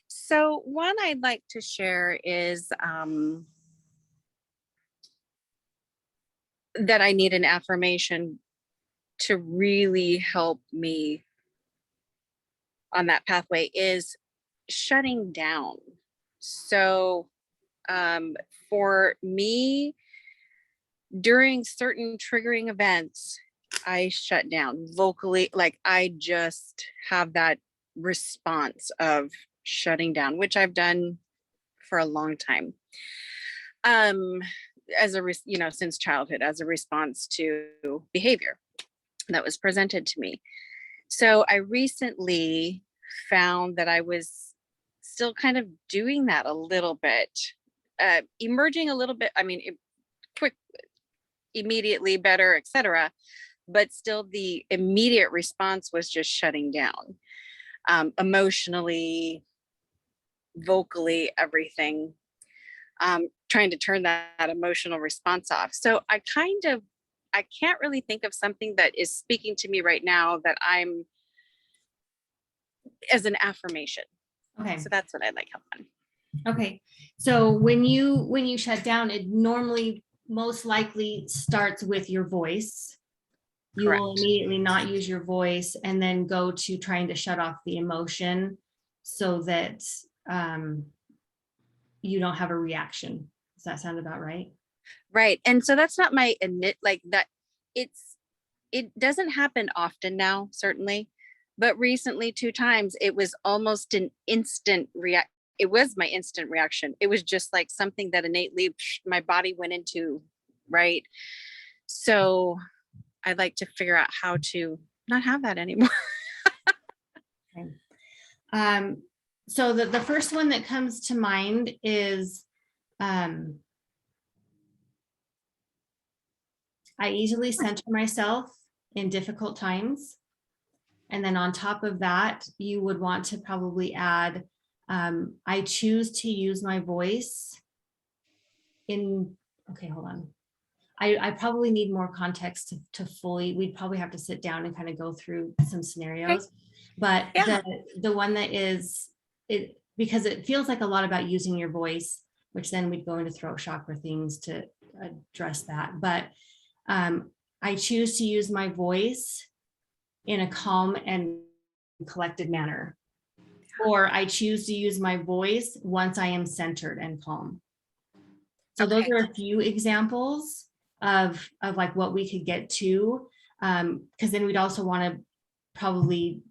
So one I'd like to share is that I need an affirmation to really help me on that pathway is shutting down. So for me, during certain triggering events, I shut down vocally. Like I just have that response of shutting down, which I've done for a long time. As a, since childhood, as a response to behavior that was presented to me. So I recently found that I was still kind of doing that a little bit, emerging a little bit. I mean, quick, immediately better, etc. But still the immediate response was just shutting down, emotionally, vocally, everything, trying to turn that emotional response off. So I can't really think of something that is speaking to me right now that I'm as an affirmation. Okay. So that's what I'd like help on. Okay. So when you shut down, it normally most likely starts with your voice. You will Correct. immediately not use your voice and then go to trying to shut off the emotion so that you don't have a reaction. Does that sound about right? Right. And so that's not my like that. It doesn't happen often now, certainly, but recently 2 times it was almost an instant react. It was my instant reaction. It was just like something that innately my body went into, right? So I'd like to figure out how to not have that anymore. Okay. So the first one that comes to mind is I easily center myself in difficult times. And then on top of that, you would want to probably add, I choose to use my voice in, okay, hold on. I probably need more context to fully, we'd probably have to sit down and kind of go through some scenarios. But Yeah. the one that is, it because it feels like a lot about using your voice, which then we'd go into throat chakra things to address that. But I choose to use my voice in a calm and collected manner. Or I choose to use my voice once I am centered and calm. So those are a few examples of like what we could get to, because then we'd also want to probably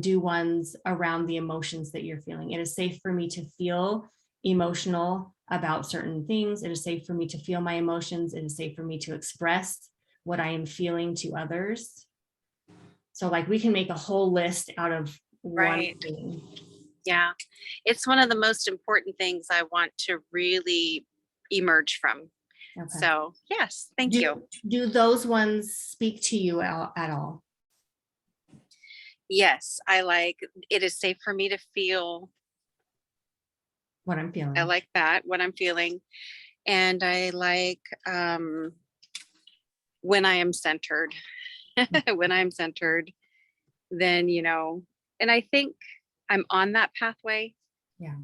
do ones around the emotions that you're feeling. It is safe for me to feel emotional about certain things. It is safe for me to feel my emotions. It is safe for me to express what I am feeling to others. So like we can make a whole list out of one thing. Yeah, it's one of the most important things I want to really emerge from. Okay. So yes, thank you. Do those ones speak to you at all? Yes, I like, it is safe for me to feel What I'm feeling. I like that, what I'm feeling. And I like when I am centered, when I'm centered, then, and I think I'm on that pathway. Yeah.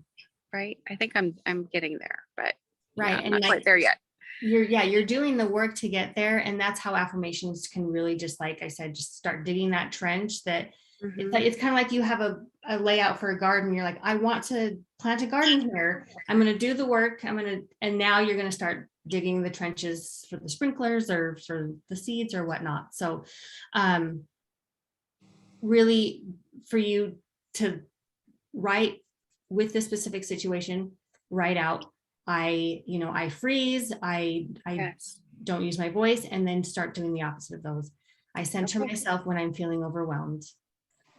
Right. I think I'm getting there, but right. Yeah, and not quite there yet. You're doing the work to get there. And that's how affirmations can really just, like I said, just start digging that trench that it's kind of like you have a layout for a garden. You're like, I want to plant a garden here. I'm going to do the work. And now you're going to start digging the trenches for the sprinklers or for the seeds or whatnot. So really for you to write with this specific situation, write out, I freeze, I Yes. don't use my voice, and then start doing the opposite of those. I center Okay. myself when I'm feeling overwhelmed.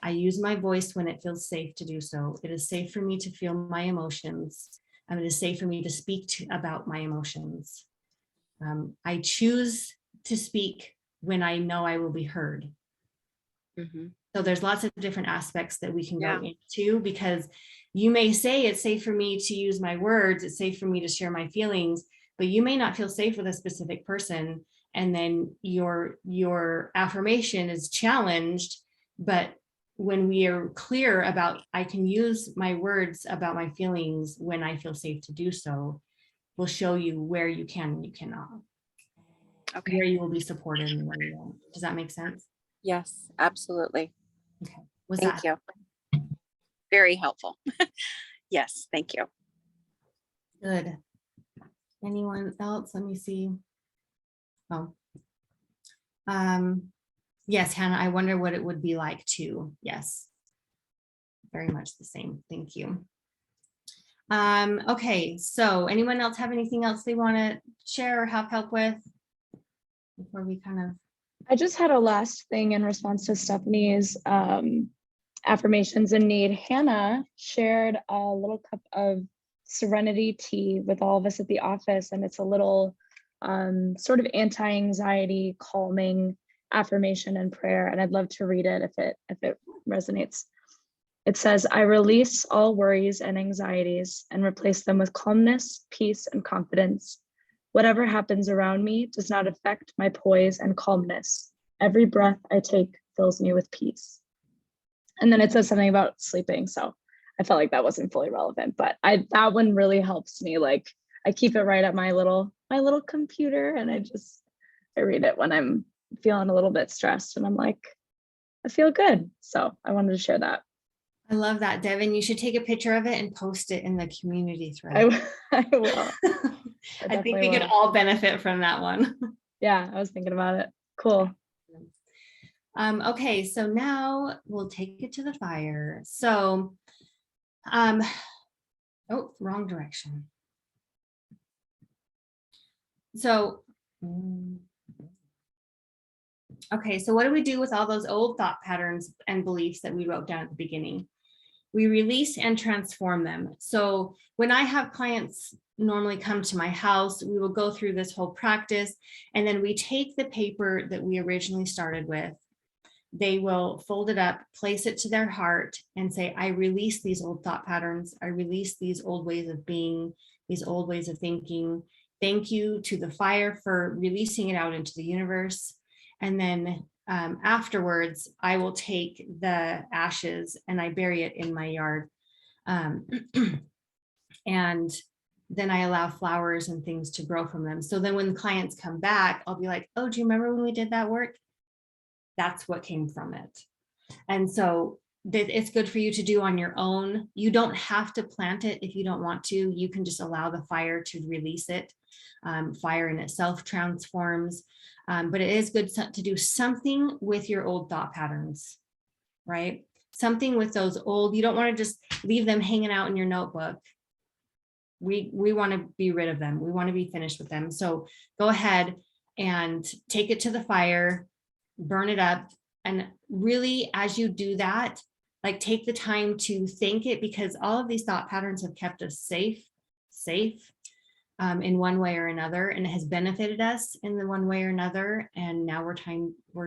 I use my voice when it feels safe to do so. It is safe for me to feel my emotions. It is safe for me to speak about my emotions. I choose to speak when I know I will be heard. Mhm. So there's lots of different aspects that we can Yeah. go into, because you may say it's safe for me to use my words, it's safe for me to share my feelings, but you may not feel safe with a specific person. And then your affirmation is challenged. But when we are clear about, I can use my words about my feelings when I feel safe to do so, we'll show you where you can and you cannot, Okay. where you will be supported and where you won't. Does that make sense? Yes, absolutely. Okay. Was Thank that you. Very helpful. Yes, thank you. good? Anyone else? Let me see. Oh. Yes, Hannah, I wonder what it would be like too. Yes. Very much the same. Thank you. Okay, so anyone else have anything else they want to share or have help with before we kind of... I just had a last thing in response to Stephanie's affirmations in need. Hannah shared a little cup of serenity tea with all of us at the office, and it's a little sort of anti-anxiety calming affirmation and prayer, and I'd love to read it if it resonates. It says, I release all worries and anxieties and replace them with calmness, peace, and confidence. Whatever happens around me does not affect my poise and calmness. Every breath I take fills me with peace. And then it says something about sleeping. So I felt like that wasn't fully relevant, but that one really helps me. Like, I keep it right at my little computer, and I read it when I'm feeling a little bit stressed, and I'm like, I feel good. So I wanted to share that. I love that, Devin. You should take a picture of it and post it in the community thread. I will. I think we could all benefit from that one. Yeah, I was thinking about it. Cool. Okay, so now we'll take it to the fire. So, oh, wrong direction. So, okay, so what do we do with all those old thought patterns and beliefs that we wrote down at the beginning? We release and transform them. So when I have clients normally come to my house, we will go through this whole practice, and then we take the paper that we originally started with. They will fold it up, place it to their heart, and say, I release these old thought patterns. I release these old ways of being, these old ways of thinking. Thank you to the fire for releasing it out into the universe. And then afterwards, I will take the ashes and I bury it in my yard. And then I allow flowers and things to grow from them. So then when the clients come back, I'll be like, oh, do you remember when we did that work? That's what came from it. And so it's good for you to do on your own. You don't have to plant it if you don't want to. You can just allow the fire to release it. Fire in itself transforms. But it is good to do something with your old thought patterns, right? Something with those old, you don't want to just leave them hanging out in your notebook. We want to be rid of them. We want to be finished with them. So go ahead and take it to the fire, burn it up. And really, as you do that, like, take the time to thank it, because all of these thought patterns have kept us safe in one way or another, and it has benefited us in the one way or another. And now we're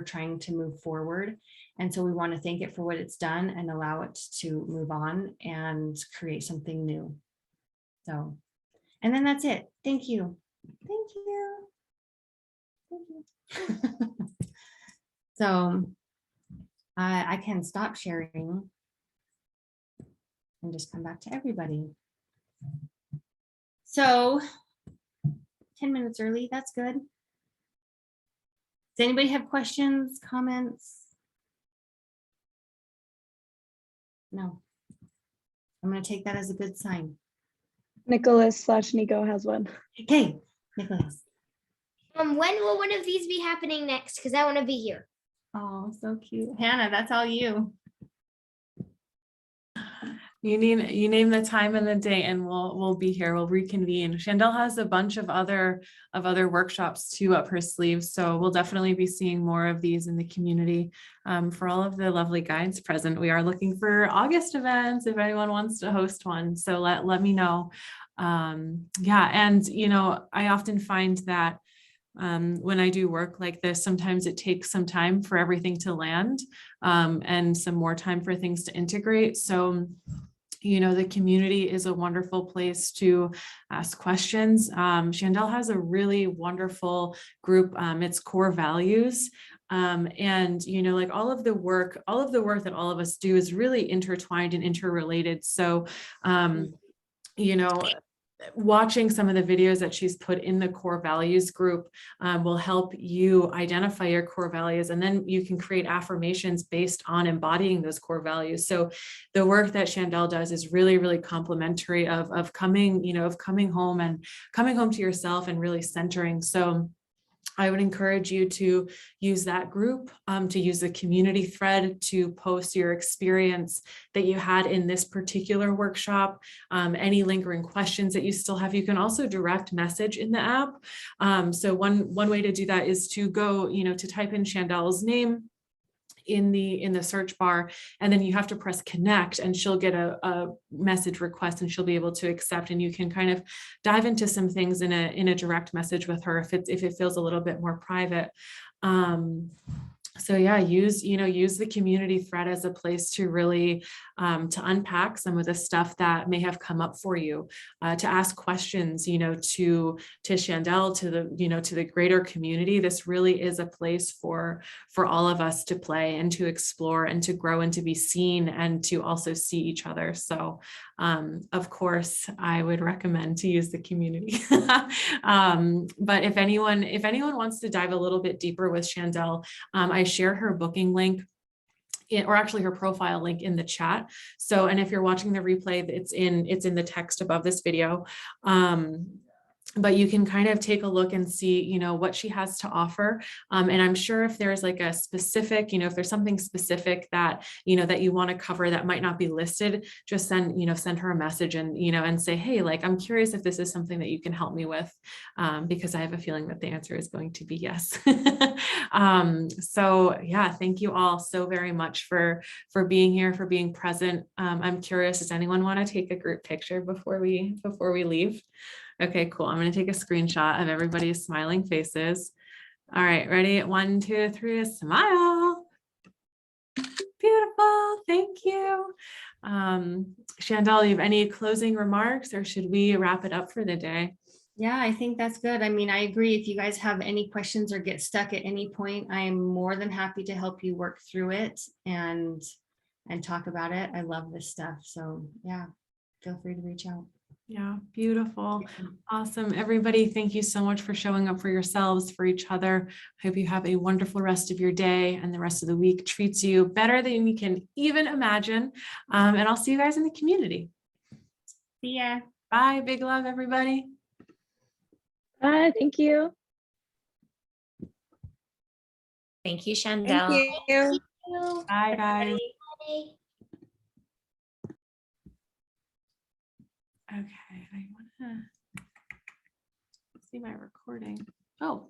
trying to move forward. And so we want to thank it for what it's done and allow it to move on and create something new. So, and then that's it. Thank you. Thank you. Thank you. So I can stop sharing and just come back to everybody. So 10 minutes early, that's good. Does anybody have questions, comments? No. I'm going to take that as a good sign. Nicholas/Nico has one. Okay, Nicholas. When will one of these be happening next? Because I want to be here. Oh, so cute. Hannah, that's all you. You name the time and the date, and we'll be here. We'll reconvene. Shandell has a bunch of other workshops too up her sleeve, so we'll definitely be seeing more of these in the community. For all of the lovely guides present, we are looking for August events if anyone wants to host one. So let me know. Yeah, and I often find that when I do work like this, sometimes it takes some time for everything to land, and some more time for things to integrate. So, you know, the community is a wonderful place to ask questions. Shandell has a really wonderful group. It's core values. And, you know, like all of the work that all of us do is really intertwined and interrelated. So, you know, watching some of the videos that she's put in the core values group will help you identify your core values, and then you can create affirmations based on embodying those core values. So the work that Shandell does is really, really complementary of coming home to yourself and really centering. So I would encourage you to use that group, to use the community thread to post your experience that you had in this particular workshop, any lingering questions that you still have. You can also direct message in the app. So one way to do that is to go, to type in Shandell's name in the search bar, and then you have to press connect, and she'll get a message request, and she'll be able to accept, and you can kind of dive into some things in a direct message with her if it feels a little bit more private. So yeah, use the community thread as a place to really to unpack some of the stuff that may have come up for you, to ask questions, to Shandell, to the greater community. This really is a place for all of us to play and to explore and to grow and to be seen and to also see each other. So of course, I would recommend to use the community. But if anyone wants to dive a little bit deeper with Shandell, I share her booking link, or actually her profile link, in the chat. So, and if you're watching the replay, it's in the text above this video. But you can kind of take a look and see, what she has to offer. And I'm sure if there's like a specific, if there's something specific that, that you want to cover that might not be listed, just send her a message and, and say, hey, like, I'm curious if this is something that you can help me with, because I have a feeling that the answer is going to be yes. So yeah, thank you all so very much for being here, for being present. I'm curious, does anyone want to take a group picture before we leave? Okay, cool. I'm going to take a screenshot of everybody's smiling faces. All right, ready? 1, 2, 3, smile. Beautiful. Thank you. Shandell, you have any closing remarks, or should we wrap it up for the day? Yeah, I think that's good. I mean, I agree. If you guys have any questions or get stuck at any point, I am more than happy to help you work through it and talk about it. I love this stuff. So yeah, feel free to reach out. Yeah, beautiful. Awesome. Everybody, thank you so much for showing up for yourselves, for each other. I hope you have a wonderful rest of your day, and the rest of the week treats you better than you can even imagine. And I'll see you guys in the community. See ya. Bye. Big love, everybody. Bye. Thank you. Thank you, Shandell. Thank you. Bye, guys. Bye. Okay, I want to see my recording. Oh.